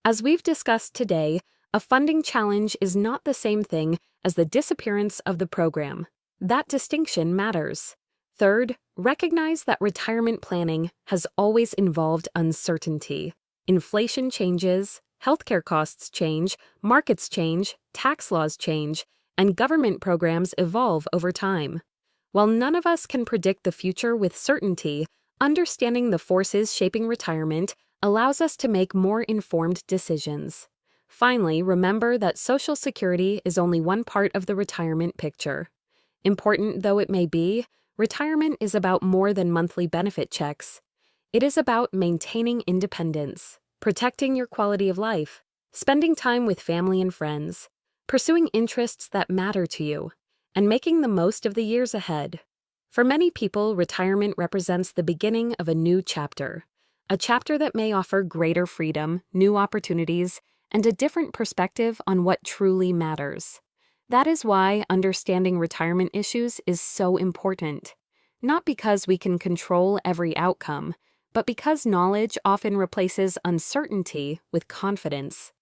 As we've discussed today, a funding challenge is not the same thing as the disappearance of the program. That distinction matters. Third, recognize that retirement planning has always involved uncertainty. Inflation changes, healthcare costs change, markets change, tax laws change, and government programs evolve over time. While none of us can predict the future with certainty, understanding the forces shaping retirement allows us to make more informed decisions. Finally, remember that Social Security is only one part of the retirement picture. Important though it may be, retirement is about more than monthly benefit checks. It is about maintaining independence, protecting your quality of life, spending time with family and friends, pursuing interests that matter to you, and making the most of the years ahead. For many people, retirement represents the beginning of a new chapter, a chapter that may offer greater freedom, new opportunities, and a different perspective on what truly matters. That is why understanding retirement issues is so important. Not because we can control every outcome, but because knowledge often replaces uncertainty with confidence.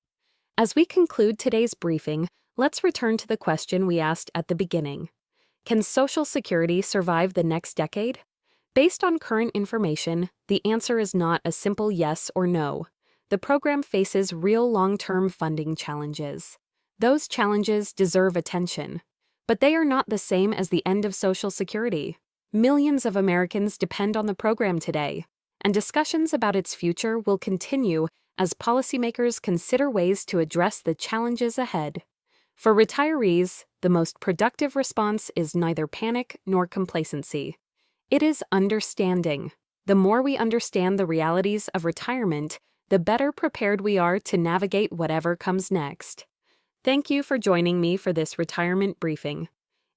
As we conclude today's briefing, let's return to the question we asked at the beginning. Can Social Security survive the next decade? Based on current information, the answer is not a simple yes or no. The program faces real long-term funding challenges. Those challenges deserve attention, but they are not the same as the end of Social Security. Millions of Americans depend on the program today, and discussions about its future will continue as policymakers consider ways to address the challenges ahead. For retirees, the most productive response is neither panic nor complacency. It is understanding. The more we understand the realities of retirement, the better prepared we are to navigate whatever comes next. Thank you for joining me for this retirement briefing.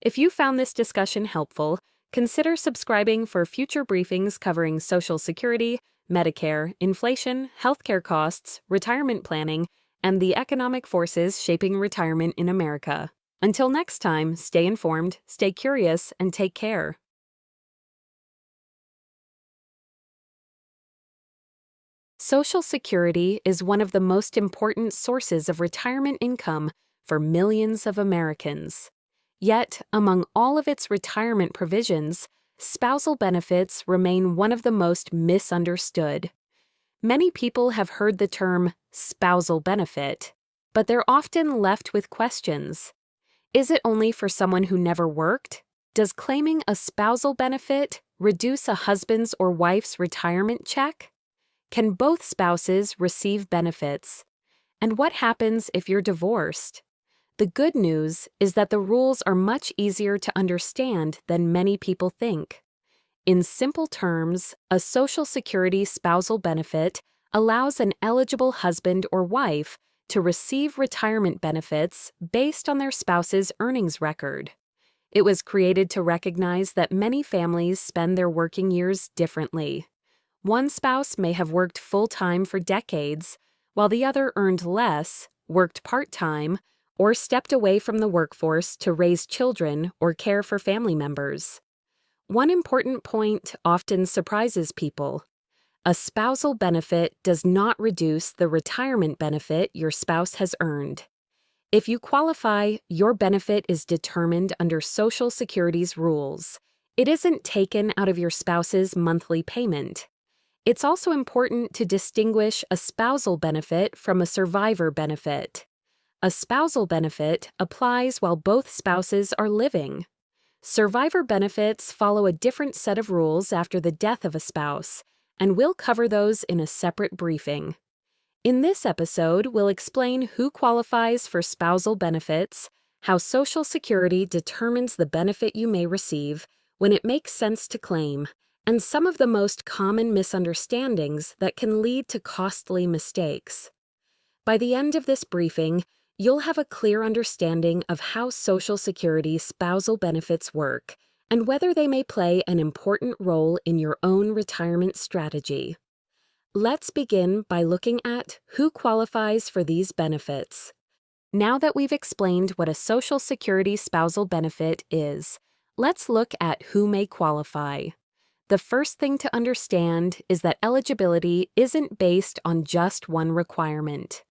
If you found this discussion helpful, consider subscribing for future briefings covering Social Security, Medicare, inflation, healthcare costs, retirement planning, and the economic forces shaping retirement in America. Until next time, stay informed, stay curious, and take care. Social Security is one of the most important sources of retirement income for millions of Americans. Yet, among all of its retirement provisions, spousal benefits remain one of the most misunderstood. Many people have heard the term spousal benefit, but they're often left with questions. Is it only for someone who never worked? Does claiming a spousal benefit reduce a husband's or wife's retirement check? Can both spouses receive benefits? And what happens if you're divorced? The good news is that the rules are much easier to understand than many people think. In simple terms, a Social Security spousal benefit allows an eligible husband or wife to receive retirement benefits based on their spouse's earnings record. It was created to recognize that many families spend their working years differently. One spouse may have worked full-time for decades, while the other earned less, worked part-time, or stepped away from the workforce to raise children or care for family members. One important point often surprises people. A spousal benefit does not reduce the retirement benefit your spouse has earned. If you qualify, your benefit is determined under Social Security's rules. It isn't taken out of your spouse's monthly payment. It's also important to distinguish a spousal benefit from a survivor benefit. A spousal benefit applies while both spouses are living. Survivor benefits follow a different set of rules after the death of a spouse, and we'll cover those in a separate briefing. In this episode, we'll explain who qualifies for spousal benefits, how Social Security determines the benefit you may receive, when it makes sense to claim, and some of the most common misunderstandings that can lead to costly mistakes. By the end of this briefing, you'll have a clear understanding of how Social Security spousal benefits work and whether they may play an important role in your own retirement strategy. Let's begin by looking at who qualifies for these benefits. Now that we've explained what a Social Security spousal benefit is, Let's look at who may qualify. The first thing to understand is that eligibility isn't based on just one requirement.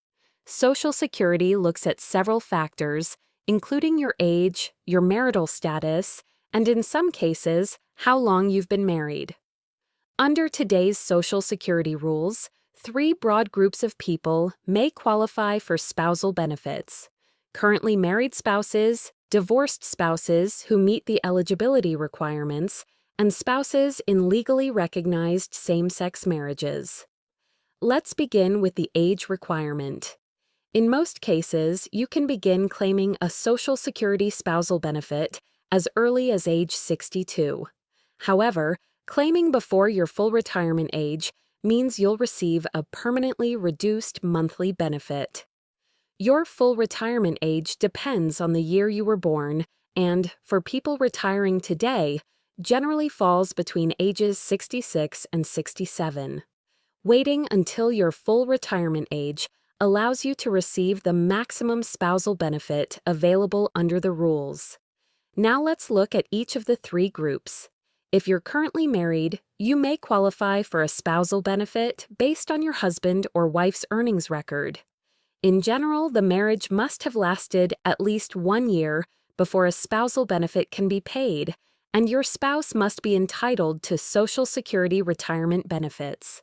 Social Security looks at several factors, including your age, your marital status, and in some cases, how long you've been married. Under today's Social Security rules, three broad groups of people may qualify for spousal benefits: currently married spouses, divorced spouses who meet the eligibility requirements, and spouses in legally recognized same-sex marriages. Let's begin with the age requirement. In most cases, you can begin claiming a Social Security spousal benefit as early as age 62. However, claiming before your full retirement age means you'll receive a permanently reduced monthly benefit. Your full retirement age depends on the year you were born and, for people retiring today, generally falls between ages 66 and 67. Waiting until your full retirement age allows you to receive the maximum spousal benefit available under the rules. Now let's look at each of the three groups. If you're currently married, you may qualify for a spousal benefit based on your husband or wife's earnings record. In general, the marriage must have lasted at least 1 year before a spousal benefit can be paid, and your spouse must be entitled to Social Security retirement benefits.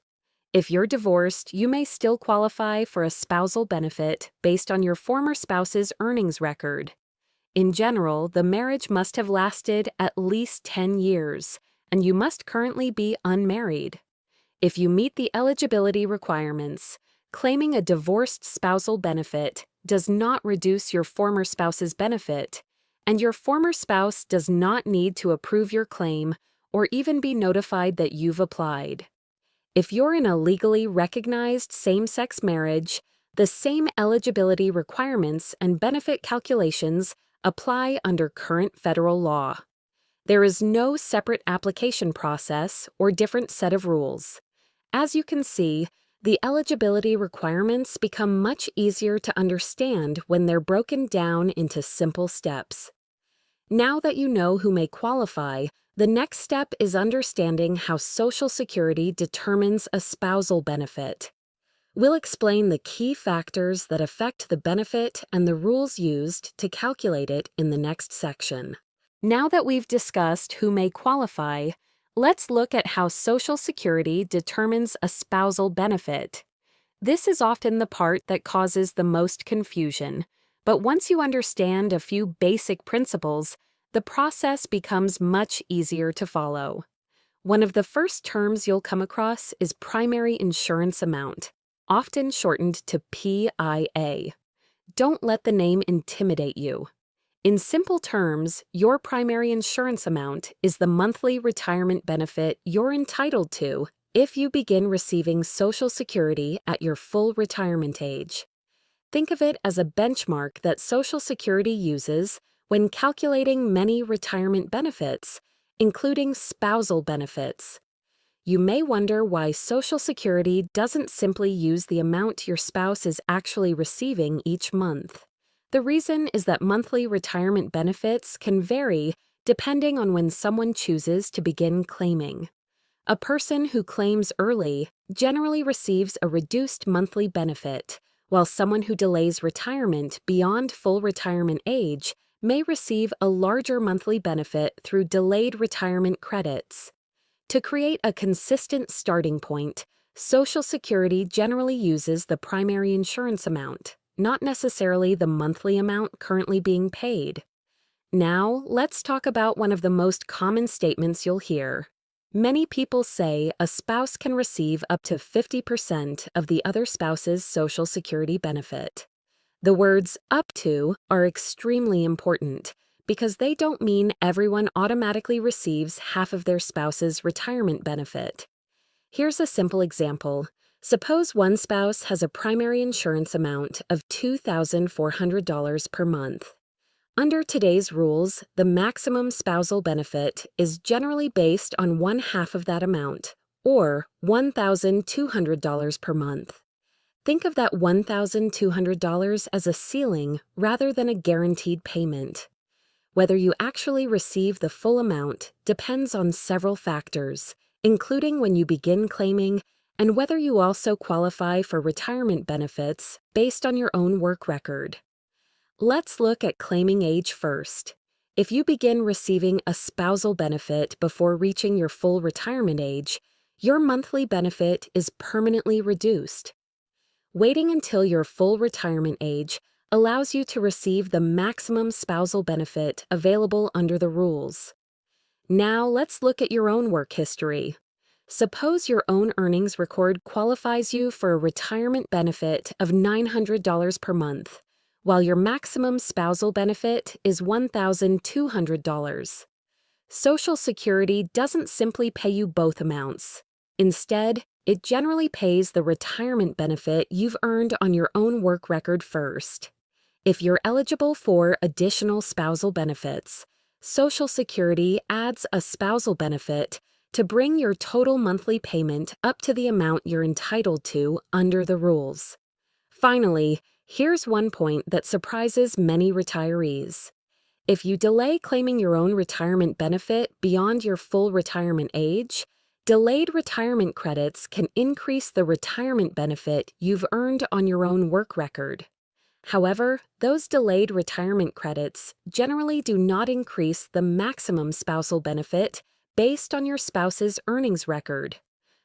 If you're divorced, you may still qualify for a spousal benefit based on your former spouse's earnings record. In general, the marriage must have lasted at least 10 years, and you must currently be unmarried. If you meet the eligibility requirements, claiming a divorced spousal benefit does not reduce your former spouse's benefit, and your former spouse does not need to approve your claim or even be notified that you've applied. If you're in a legally recognized same-sex marriage, the same eligibility requirements and benefit calculations apply under current federal law. There is no separate application process or different set of rules. As you can see, the eligibility requirements become much easier to understand when they're broken down into simple steps. Now that you know who may qualify, the next step is understanding how Social Security determines a spousal benefit. We'll explain the key factors that affect the benefit and the rules used to calculate it in the next section. Now that we've discussed who may qualify, let's look at how Social Security determines a spousal benefit. This is often the part that causes the most confusion, but once you understand a few basic principles, the process becomes much easier to follow. One of the first terms you'll come across is primary insurance amount, often shortened to PIA. Don't let the name intimidate you. In simple terms, your primary insurance amount is the monthly retirement benefit you're entitled to if you begin receiving Social Security at your full retirement age. Think of it as a benchmark that Social Security uses when calculating many retirement benefits, including spousal benefits. You may wonder why Social Security doesn't simply use the amount your spouse is actually receiving each month. The reason is that monthly retirement benefits can vary depending on when someone chooses to begin claiming. A person who claims early generally receives a reduced monthly benefit, while someone who delays retirement beyond full retirement age may receive a larger monthly benefit through delayed retirement credits. To create a consistent starting point, Social Security generally uses the primary insurance amount, not necessarily the monthly amount currently being paid. Now, let's talk about one of the most common statements you'll hear. Many people say a spouse can receive up to 50% of the other spouse's Social Security benefit. The words "up to" are extremely important because they don't mean everyone automatically receives half of their spouse's retirement benefit. Here's a simple example. Suppose one spouse has a primary insurance amount of $2,400 per month. Under today's rules, the maximum spousal benefit is generally based on 1/2 of that amount, or $1,200 per month. Think of that $1,200 as a ceiling rather than a guaranteed payment. Whether you actually receive the full amount depends on several factors, including when you begin claiming and whether you also qualify for retirement benefits based on your own work record. Let's look at claiming age first. If you begin receiving a spousal benefit before reaching your full retirement age, your monthly benefit is permanently reduced. Waiting until your full retirement age allows you to receive the maximum spousal benefit available under the rules. Now let's look at your own work history. Suppose your own earnings record qualifies you for a retirement benefit of $900 per month, while your maximum spousal benefit is $1,200. Social Security doesn't simply pay you both amounts. Instead, it generally pays the retirement benefit you've earned on your own work record first. If you're eligible for additional spousal benefits, Social Security adds a spousal benefit to bring your total monthly payment up to the amount you're entitled to under the rules. Finally, here's one point that surprises many retirees. If you delay claiming your own retirement benefit beyond your full retirement age, delayed retirement credits can increase the retirement benefit you've earned on your own work record. However, those delayed retirement credits generally do not increase the maximum spousal benefit based on your spouse's earnings record.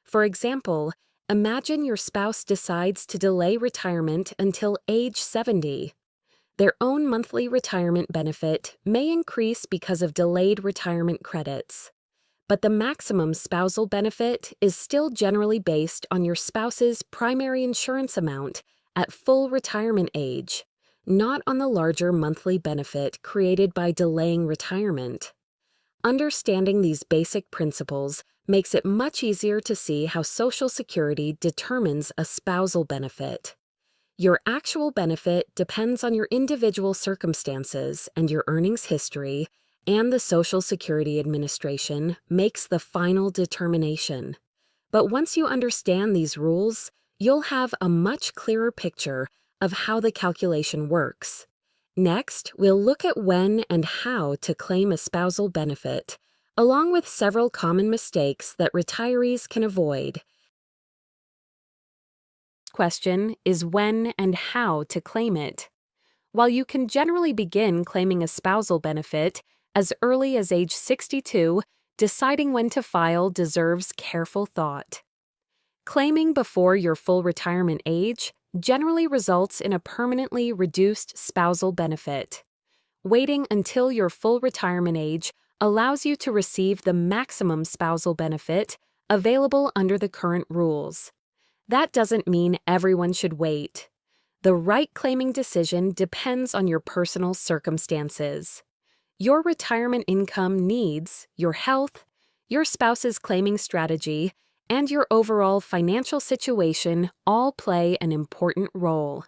For example, imagine your spouse decides to delay retirement until age 70. Their own monthly retirement benefit may increase because of delayed retirement credits, but the maximum spousal benefit is still generally based on your spouse's primary insurance amount at full retirement age, not on the larger monthly benefit created by delaying retirement. Understanding these basic principles makes it much easier to see how Social Security determines a spousal benefit. Your actual benefit depends on your individual circumstances and your earnings history, and the Social Security Administration makes the final determination. But once you understand these rules, you'll have a much clearer picture of how the calculation works. Next, we'll look at when and how to claim a spousal benefit, along with several common mistakes that retirees can avoid. Question is when and how to claim it. While you can generally begin claiming a spousal benefit as early as age 62, deciding when to file deserves careful thought. Claiming before your full retirement age generally results in a permanently reduced spousal benefit. Waiting until your full retirement age allows you to receive the maximum spousal benefit available under the current rules. That doesn't mean everyone should wait. The right claiming decision depends on your personal circumstances. Your retirement income needs, your health, your spouse's claiming strategy, and your overall financial situation all play an important role.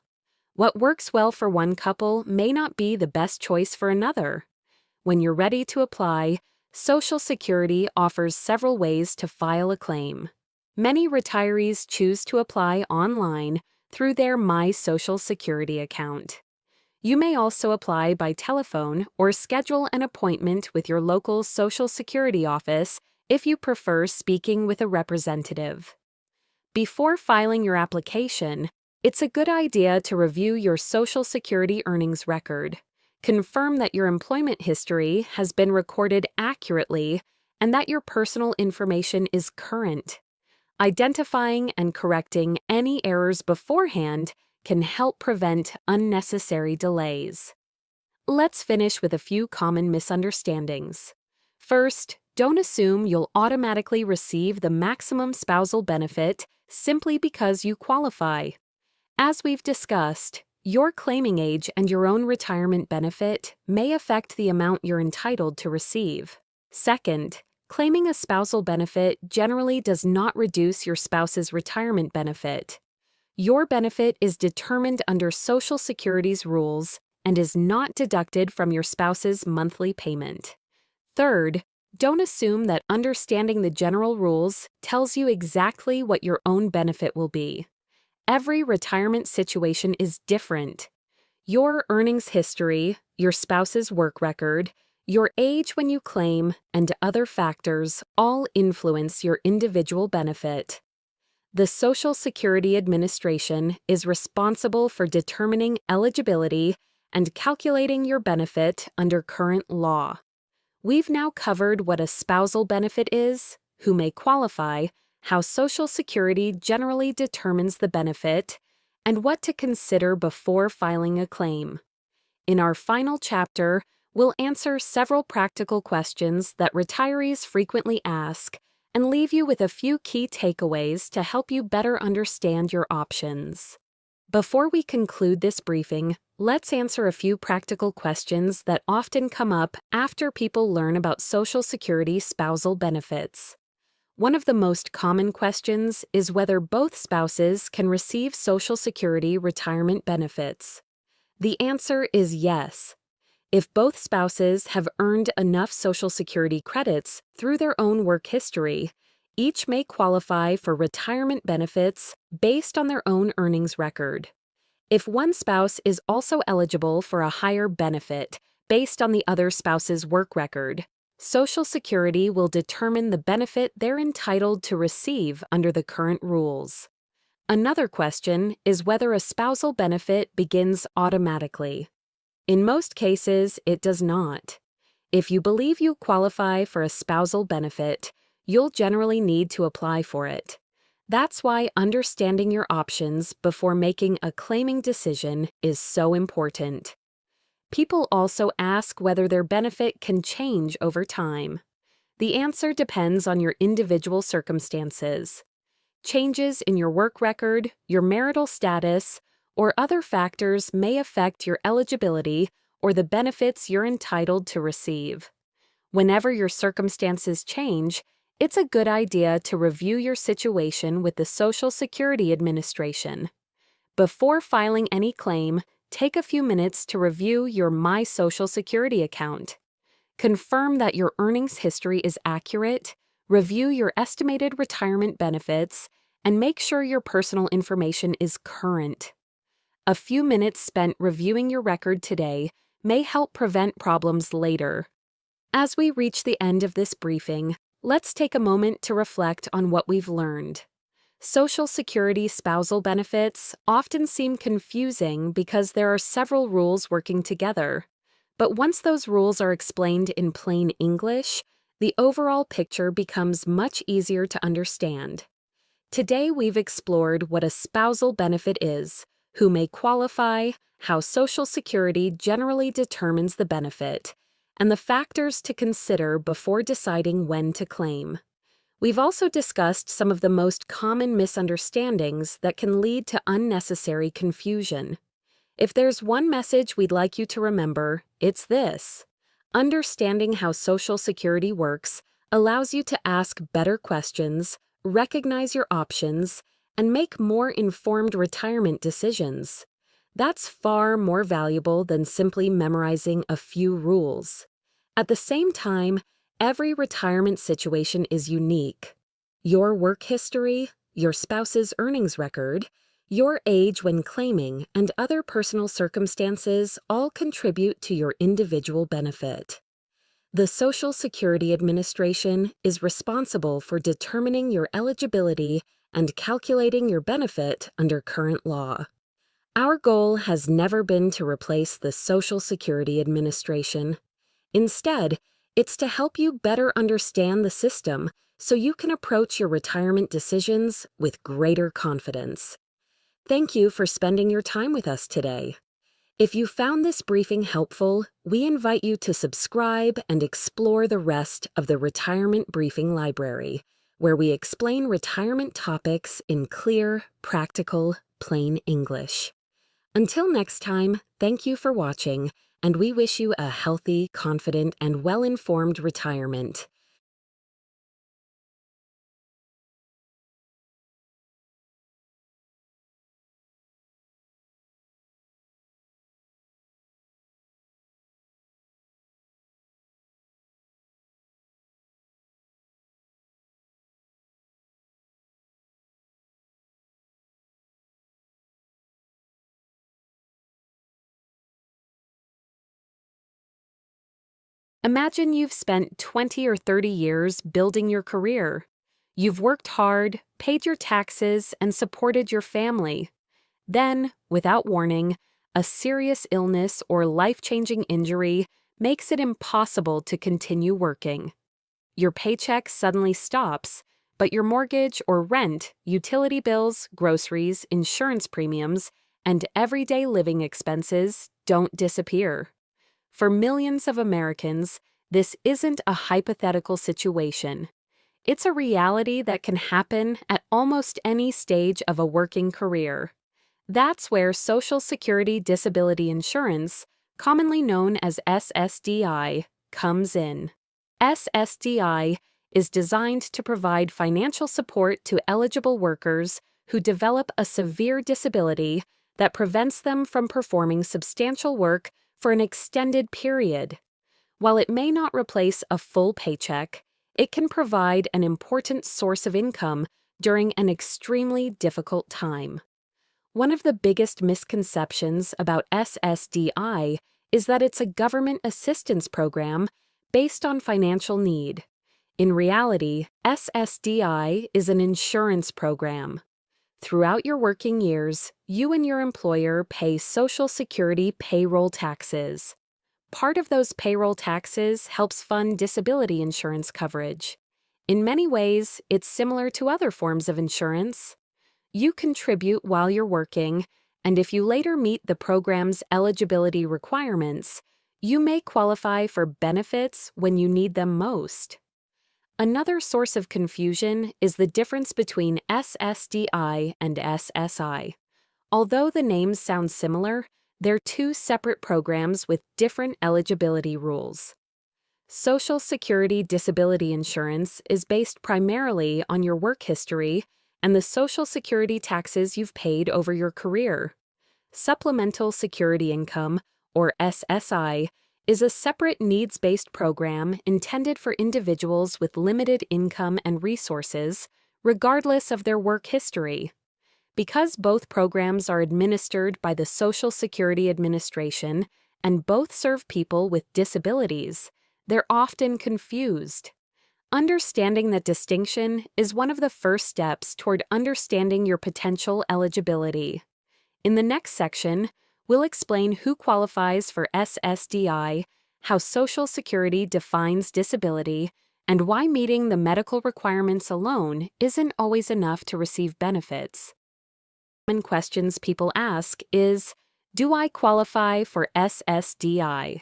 What works well for one couple may not be the best choice for another. When you're ready to apply, Social Security offers several ways to file a claim. Many retirees choose to apply online through their My Social Security account. You may also apply by telephone or schedule an appointment with your local Social Security office if you prefer speaking with a representative. Before filing your application, it's a good idea to review your Social Security earnings record. Confirm that your employment history has been recorded accurately and that your personal information is current. Identifying and correcting any errors beforehand can help prevent unnecessary delays. Let's finish with a few common misunderstandings. First, don't assume you'll automatically receive the maximum spousal benefit simply because you qualify. As we've discussed, your claiming age and your own retirement benefit may affect the amount you're entitled to receive. Second, claiming a spousal benefit generally does not reduce your spouse's retirement benefit. Your benefit is determined under Social Security's rules and is not deducted from your spouse's monthly payment. Third, don't assume that understanding the general rules tells you exactly what your own benefit will be. Every retirement situation is different. Your earnings history, your spouse's work record, Your age when you claim and other factors all influence your individual benefit. The Social Security Administration is responsible for determining eligibility and calculating your benefit under current law. We've now covered what a spousal benefit is, who may qualify, how Social Security generally determines the benefit, and what to consider before filing a claim. In our final chapter, we'll answer several practical questions that retirees frequently ask and leave you with a few key takeaways to help you better understand your options. Before we conclude this briefing, let's answer a few practical questions that often come up after people learn about Social Security spousal benefits. One of the most common questions is whether both spouses can receive Social Security retirement benefits. The answer is yes. If both spouses have earned enough Social Security credits through their own work history, each may qualify for retirement benefits based on their own earnings record. If one spouse is also eligible for a higher benefit based on the other spouse's work record, Social Security will determine the benefit they're entitled to receive under the current rules. Another question is whether a spousal benefit begins automatically. In most cases, it does not. If you believe you qualify for a spousal benefit, you'll generally need to apply for it. That's why understanding your options before making a claiming decision is so important. People also ask whether their benefit can change over time. The answer depends on your individual circumstances. Changes in your work record, your marital status, or other factors may affect your eligibility or the benefits you're entitled to receive. Whenever your circumstances change, it's a good idea to review your situation with the Social Security Administration. Before filing any claim, take a few minutes to review your My Social Security account. Confirm that your earnings history is accurate, review your estimated retirement benefits, and make sure your personal information is current. A few minutes spent reviewing your record today may help prevent problems later. As we reach the end of this briefing, let's take a moment to reflect on what we've learned. Social Security spousal benefits often seem confusing because there are several rules working together. But once those rules are explained in plain English, the overall picture becomes much easier to understand. Today we've explored what a spousal benefit is, who may qualify, how Social Security generally determines the benefit, and the factors to consider before deciding when to claim. We've also discussed some of the most common misunderstandings that can lead to unnecessary confusion. If there's one message we'd like you to remember, it's this. Understanding how Social Security works allows you to ask better questions, recognize your options, and make more informed retirement decisions. That's far more valuable than simply memorizing a few rules. At the same time, every retirement situation is unique. Your work history, your spouse's earnings record, your age when claiming, and other personal circumstances all contribute to your individual benefit. The Social Security Administration is responsible for determining your eligibility and calculating your benefit under current law. Our goal has never been to replace the Social Security Administration. Instead, it's to help you better understand the system so you can approach your retirement decisions with greater confidence. Thank you for spending your time with us today. If you found this briefing helpful, we invite you to subscribe and explore the rest of the Retirement Briefing Library, where we explain retirement topics in clear, practical, plain English. Until next time, thank you for watching, and we wish you a healthy, confident, and well-informed retirement. Imagine you've spent 20 or 30 years building your career. You've worked hard, paid your taxes, and supported your family. Then, without warning, a serious illness or life-changing injury makes it impossible to continue working. Your paycheck suddenly stops, but your mortgage or rent, utility bills, groceries, insurance premiums, and everyday living expenses don't disappear. For millions of Americans, this isn't a hypothetical situation. It's a reality that can happen at almost any stage of a working career. That's where Social Security Disability Insurance, commonly known as SSDI, comes in. SSDI is designed to provide financial support to eligible workers who develop a severe disability that prevents them from performing substantial work for an extended period. While it may not replace a full paycheck, it can provide an important source of income during an extremely difficult time. One of the biggest misconceptions about SSDI is that it's a government assistance program based on financial need. In reality, SSDI is an insurance program. Throughout your working years, you and your employer pay Social Security payroll taxes. Part of those payroll taxes helps fund disability insurance coverage. In many ways, it's similar to other forms of insurance. You contribute while you're working, and if you later meet the program's eligibility requirements, you may qualify for benefits when you need them most. Another source of confusion is the difference between SSDI and SSI. Although the names sound similar, they're two separate programs with different eligibility rules. Social Security Disability Insurance is based primarily on your work history and the Social Security taxes you've paid over your career. Supplemental Security Income, or SSI, is a separate needs-based program intended for individuals with limited income and resources, regardless of their work history. Because both programs are administered by the Social Security Administration and both serve people with disabilities, they're often confused. Understanding that distinction is one of the first steps toward understanding your potential eligibility. In the next section, we'll explain who qualifies for SSDI, how Social Security defines disability, and why meeting the medical requirements alone isn't always enough to receive benefits. Common questions people ask is, do I qualify for SSDI?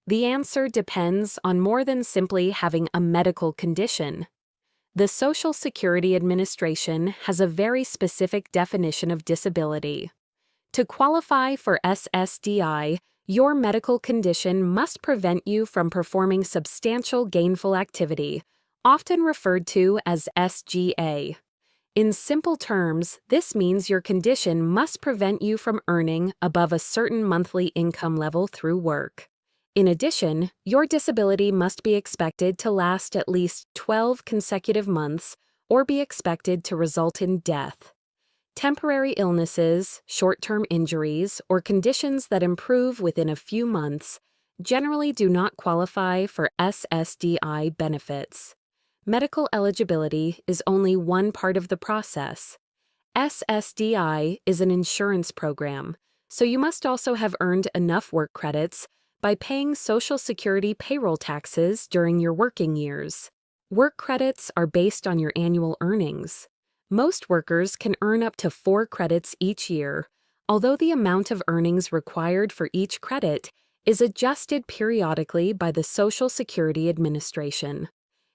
The answer depends on more than simply having a medical condition. The Social Security Administration has a very specific definition of disability. To qualify for SSDI, your medical condition must prevent you from performing substantial gainful activity, often referred to as SGA. In simple terms, this means your condition must prevent you from earning above a certain monthly income level through work. In addition, your disability must be expected to last at least 12 consecutive months or be expected to result in death. Temporary illnesses, short-term injuries, or conditions that improve within a few months generally do not qualify for SSDI benefits. Medical eligibility is only one part of the process. SSDI is an insurance program, so you must also have earned enough work credits by paying Social Security payroll taxes during your working years. Work credits are based on your annual earnings. Most workers can earn up to 4 credits each year, although the amount of earnings required for each credit is adjusted periodically by the Social Security Administration.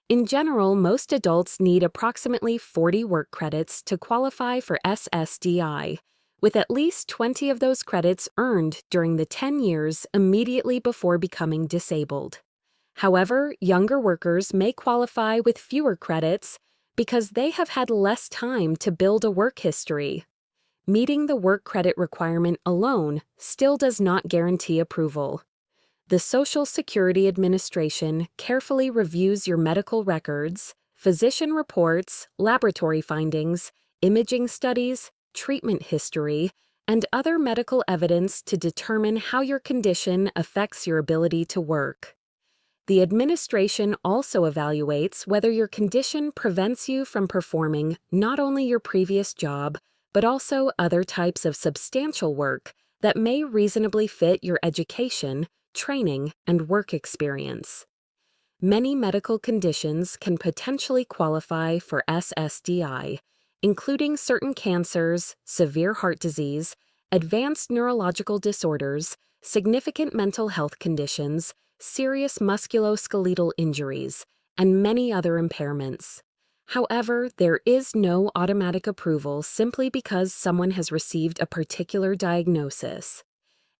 In general, most adults need approximately 40 work credits to qualify for SSDI, with at least 20 of those credits earned during the 10 years immediately before becoming disabled. However, younger workers may qualify with fewer credits because they have had less time to build a work history. Meeting the work credit requirement alone still does not guarantee approval. The Social Security Administration carefully reviews your medical records, physician reports, laboratory findings, imaging studies, treatment history, and other medical evidence to determine how your condition affects your ability to work. The administration also evaluates whether your condition prevents you from performing not only your previous job, but also other types of substantial work that may reasonably fit your education, training, and work experience. Many medical conditions can potentially qualify for SSDI, including certain cancers, severe heart disease, advanced neurological disorders, significant mental health conditions, serious musculoskeletal injuries, and many other impairments. However, there is no automatic approval simply because someone has received a particular diagnosis.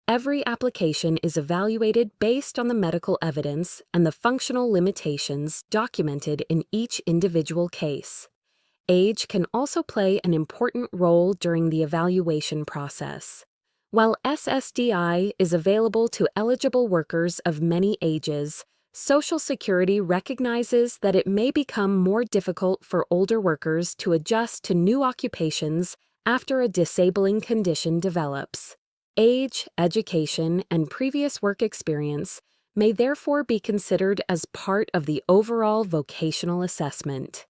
Every application is evaluated based on the medical evidence and the functional limitations documented in each individual case. Age can also play an important role during the evaluation process. While SSDI is available to eligible workers of many ages, Social Security recognizes that it may become more difficult for older workers to adjust to new occupations after a disabling condition develops. Age, education, and previous work experience may therefore be considered as part of the overall vocational assessment.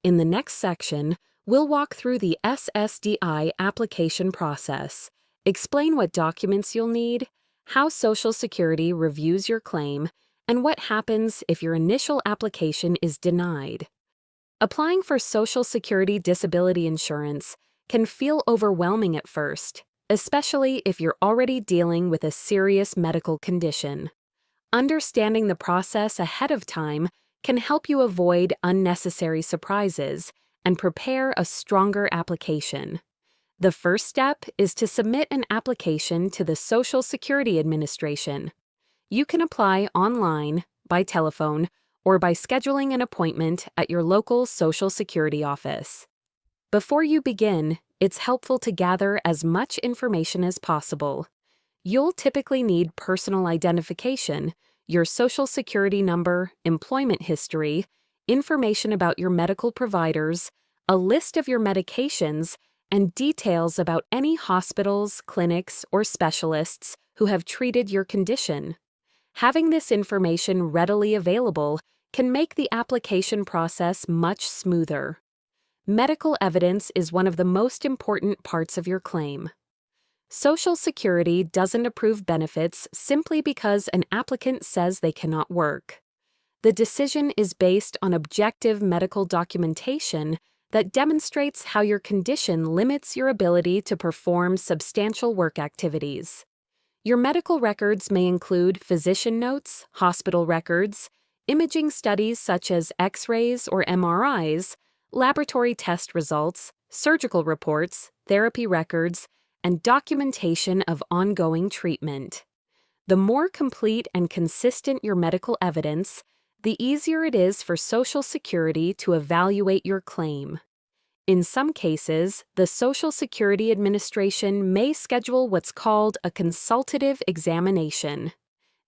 In the next section, we'll walk through the SSDI application process, explain what documents you'll need, how Social Security reviews your claim, and what happens if your initial application is denied. Applying for Social Security disability insurance can feel overwhelming at first, especially if you're already dealing with a serious medical condition. Understanding the process ahead of time can help you avoid unnecessary surprises and prepare a stronger application. The first step is to submit an application to the Social Security Administration. You can apply online, by telephone, or by scheduling an appointment at your local Social Security office. Before you begin, it's helpful to gather as much information as possible. You'll typically need personal identification, your Social Security number, employment history, information about your medical providers, a list of your medications, and details about any hospitals, clinics, or specialists who have treated your condition. Having this information readily available can make the application process much smoother. Medical evidence is one of the most important parts of your claim. Social Security doesn't approve benefits simply because an applicant says they cannot work. The decision is based on objective medical documentation that demonstrates how your condition limits your ability to perform substantial work activities. Your medical records may include physician notes, hospital records, imaging studies such as X-rays or MRIs, laboratory test results, surgical reports, therapy records, and documentation of ongoing treatment. The more complete and consistent your medical evidence, the easier it is for Social Security to evaluate your claim. In some cases, the Social Security Administration may schedule what's called a consultative examination.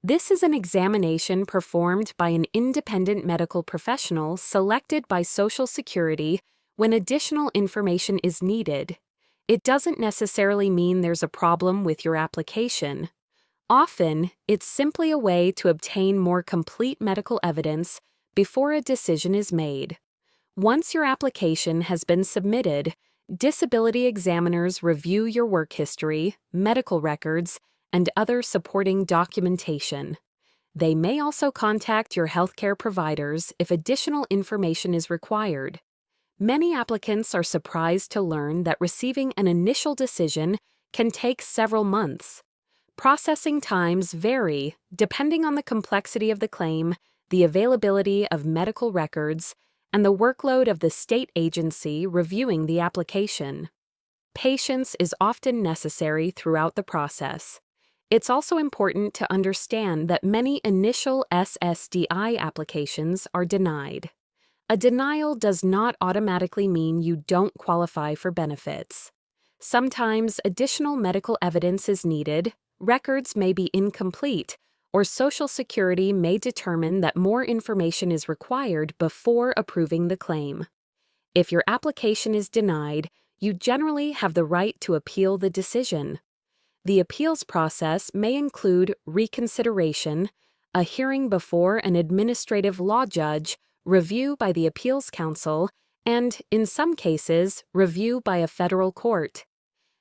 This is an examination performed by an independent medical professional selected by Social Security when additional information is needed. It doesn't necessarily mean there's a problem with your application. Often, it's simply a way to obtain more complete medical evidence before a decision is made. Once your application has been submitted, disability examiners review your work history, medical records, and other supporting documentation. They may also contact your healthcare providers if additional information is required. Many applicants are surprised to learn that receiving an initial decision can take several months. Processing times vary depending on the complexity of the claim, the availability of medical records, and the workload of the state agency reviewing the application. Patience is often necessary throughout the process. It's also important to understand that many initial SSDI applications are denied. A denial does not automatically mean you don't qualify for benefits. Sometimes additional medical evidence is needed, records may be incomplete, or Social Security may determine that more information is required before approving the claim. If your application is denied, you generally have the right to appeal the decision. The appeals process may include reconsideration, a hearing before an administrative law judge, review by the Appeals Council, and, in some cases, review by a federal court.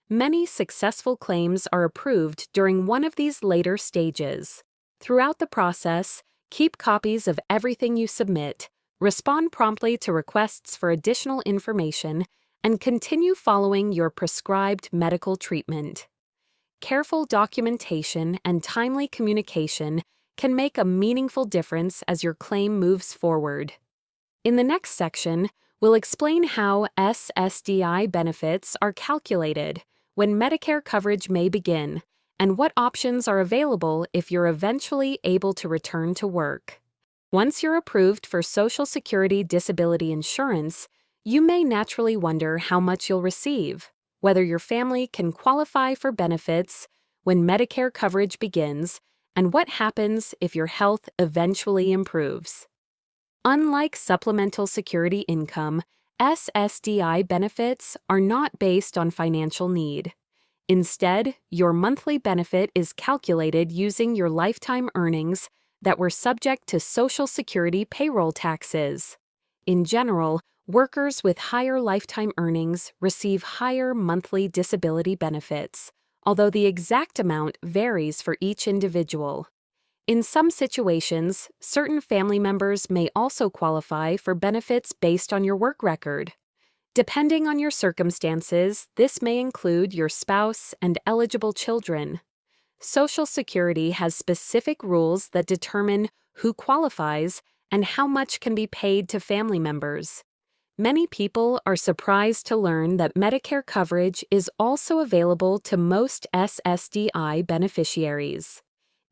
Many successful claims are approved during one of these later stages. Throughout the process, keep copies of everything you submit, respond promptly to requests for additional information, and continue following your prescribed medical treatment. Careful documentation and timely communication can make a meaningful difference as your claim moves forward. In the next section, we'll explain how SSDI benefits are calculated, when Medicare coverage may begin, and what options are available if you're eventually able to return to work. Once you're approved for Social Security disability insurance, you may naturally wonder how much you'll receive, whether your family can qualify for benefits when Medicare coverage begins, and what happens if your health eventually improves. Unlike supplemental security income, SSDI benefits are not based on financial need. Instead, your monthly benefit is calculated using your lifetime earnings that were subject to Social Security payroll taxes. In general, workers with higher lifetime earnings receive higher monthly disability benefits, although the exact amount varies for each individual. In some situations, certain family members may also qualify for benefits based on your work record. Depending on your circumstances, this may include your spouse and eligible children. Social Security has specific rules that determine who qualifies and how much can be paid to family members. Many people are surprised to learn that Medicare coverage is also available to most SSDI beneficiaries.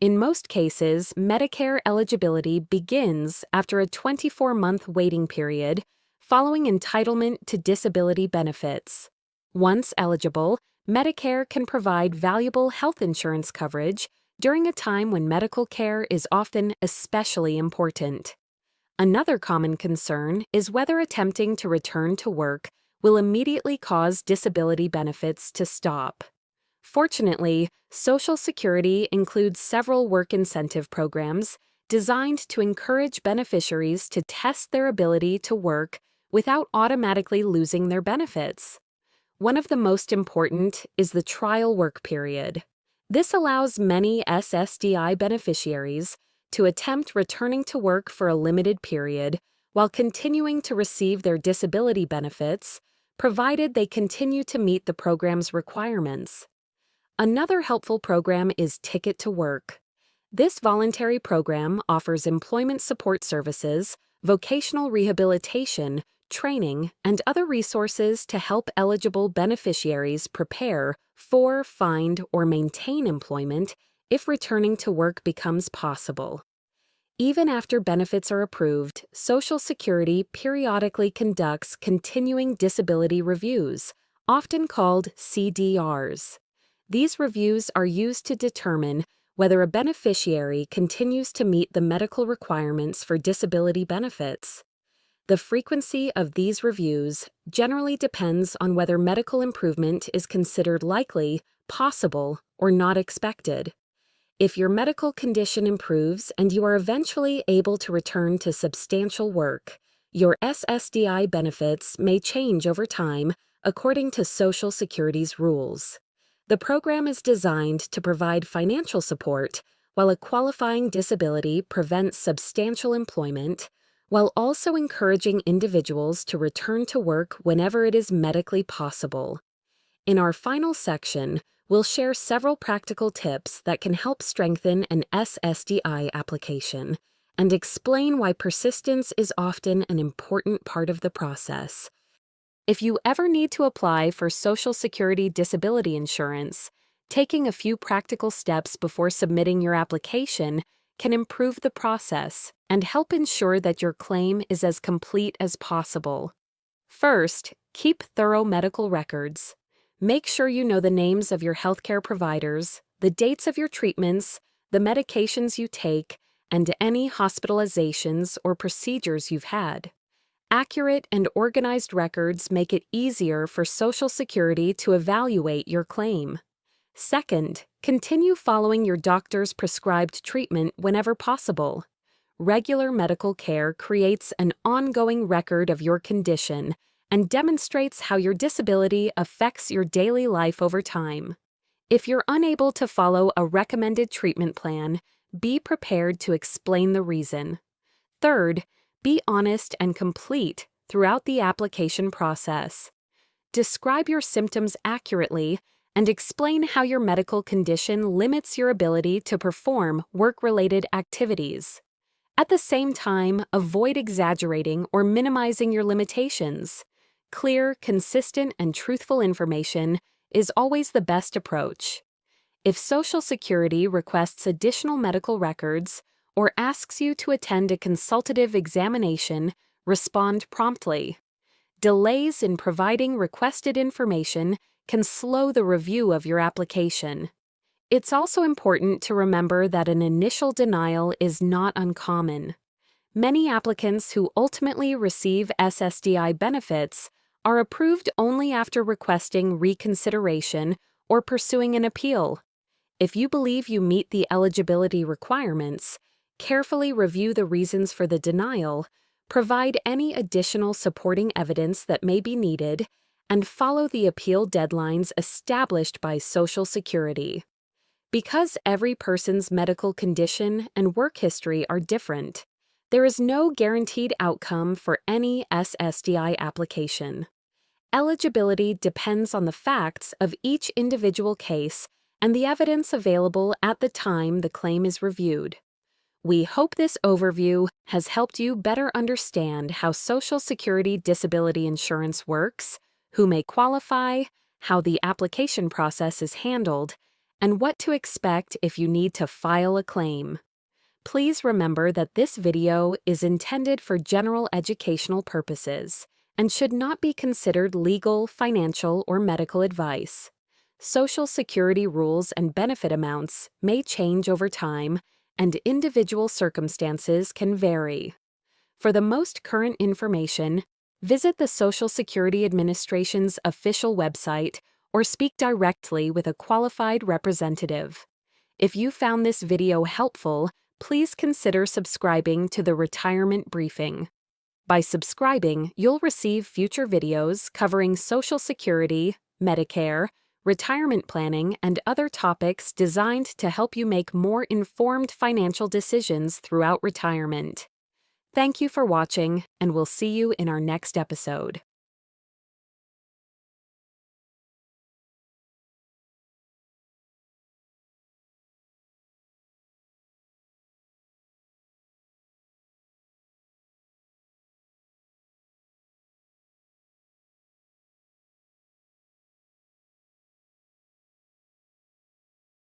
In most cases, Medicare eligibility begins after a 24-month waiting period following entitlement to disability benefits. Once eligible, Medicare can provide valuable health insurance coverage during a time when medical care is often especially important. Another common concern is whether attempting to return to work will immediately cause disability benefits to stop. Fortunately, Social Security includes several work incentive programs designed to encourage beneficiaries to test their ability to work without automatically losing their benefits. One of the most important is the trial work period. This allows many SSDI beneficiaries to attempt returning to work for a limited period while continuing to receive their disability benefits, provided they continue to meet the program's requirements. Another helpful program is Ticket to Work. This voluntary program offers employment support services, vocational rehabilitation, training, and other resources to help eligible beneficiaries prepare for, find, or maintain employment if returning to work becomes possible. Even after benefits are approved, Social Security periodically conducts continuing disability reviews, often called CDRs. These reviews are used to determine whether a beneficiary continues to meet the medical requirements for disability benefits. The frequency of these reviews generally depends on whether medical improvement is considered likely, possible, or not expected. If your medical condition improves and you are eventually able to return to substantial work, your SSDI benefits may change over time according to Social Security's rules. The program is designed to provide financial support while a qualifying disability prevents substantial employment, while also encouraging individuals to return to work whenever it is medically possible. In our final section, we'll share several practical tips that can help strengthen an SSDI application and explain why persistence is often an important part of the process. If you ever need to apply for Social Security disability insurance, taking a few practical steps before submitting your application can improve the process and help ensure that your claim is as complete as possible. First, keep thorough medical records. Make sure you know the names of your healthcare providers, the dates of your treatments, the medications you take, and any hospitalizations or procedures you've had. Accurate and organized records make it easier for Social Security to evaluate your claim. Second, continue following your doctor's prescribed treatment whenever possible. Regular medical care creates an ongoing record of your condition and demonstrates how your disability affects your daily life over time. If you're unable to follow a recommended treatment plan, be prepared to explain the reason. Third, be honest and complete throughout the application process. Describe your symptoms accurately and explain how your medical condition limits your ability to perform work-related activities. At the same time, avoid exaggerating or minimizing your limitations. Clear, consistent, and truthful information is always the best approach. If Social Security requests additional medical records or asks you to attend a consultative examination, respond promptly. Delays in providing requested information can slow the review of your application. It's also important to remember that an initial denial is not uncommon. Many applicants who ultimately receive SSDI benefits are approved only after requesting reconsideration or pursuing an appeal. If you believe you meet the eligibility requirements, carefully review the reasons for the denial, provide any additional supporting evidence that may be needed, and follow the appeal deadlines established by Social Security. Because every person's medical condition and work history are different, there is no guaranteed outcome for any SSDI application. Eligibility depends on the facts of each individual case and the evidence available at the time the claim is reviewed. We hope this overview has helped you better understand how Social Security disability insurance works, who may qualify, how the application process is handled, and what to expect if you need to file a claim. Please remember that this video is intended for general educational purposes and should not be considered legal, financial, or medical advice. Social Security rules and benefit amounts may change over time, and individual circumstances can vary. For the most current information, visit the Social Security Administration's official website or speak directly with a qualified representative. If you found this video helpful, please consider subscribing to the Retirement Briefing. By subscribing, you'll receive future videos covering Social Security, Medicare, retirement planning, and other topics designed to help you make more informed financial decisions throughout retirement. Thank you for watching, and we'll see you in our next episode.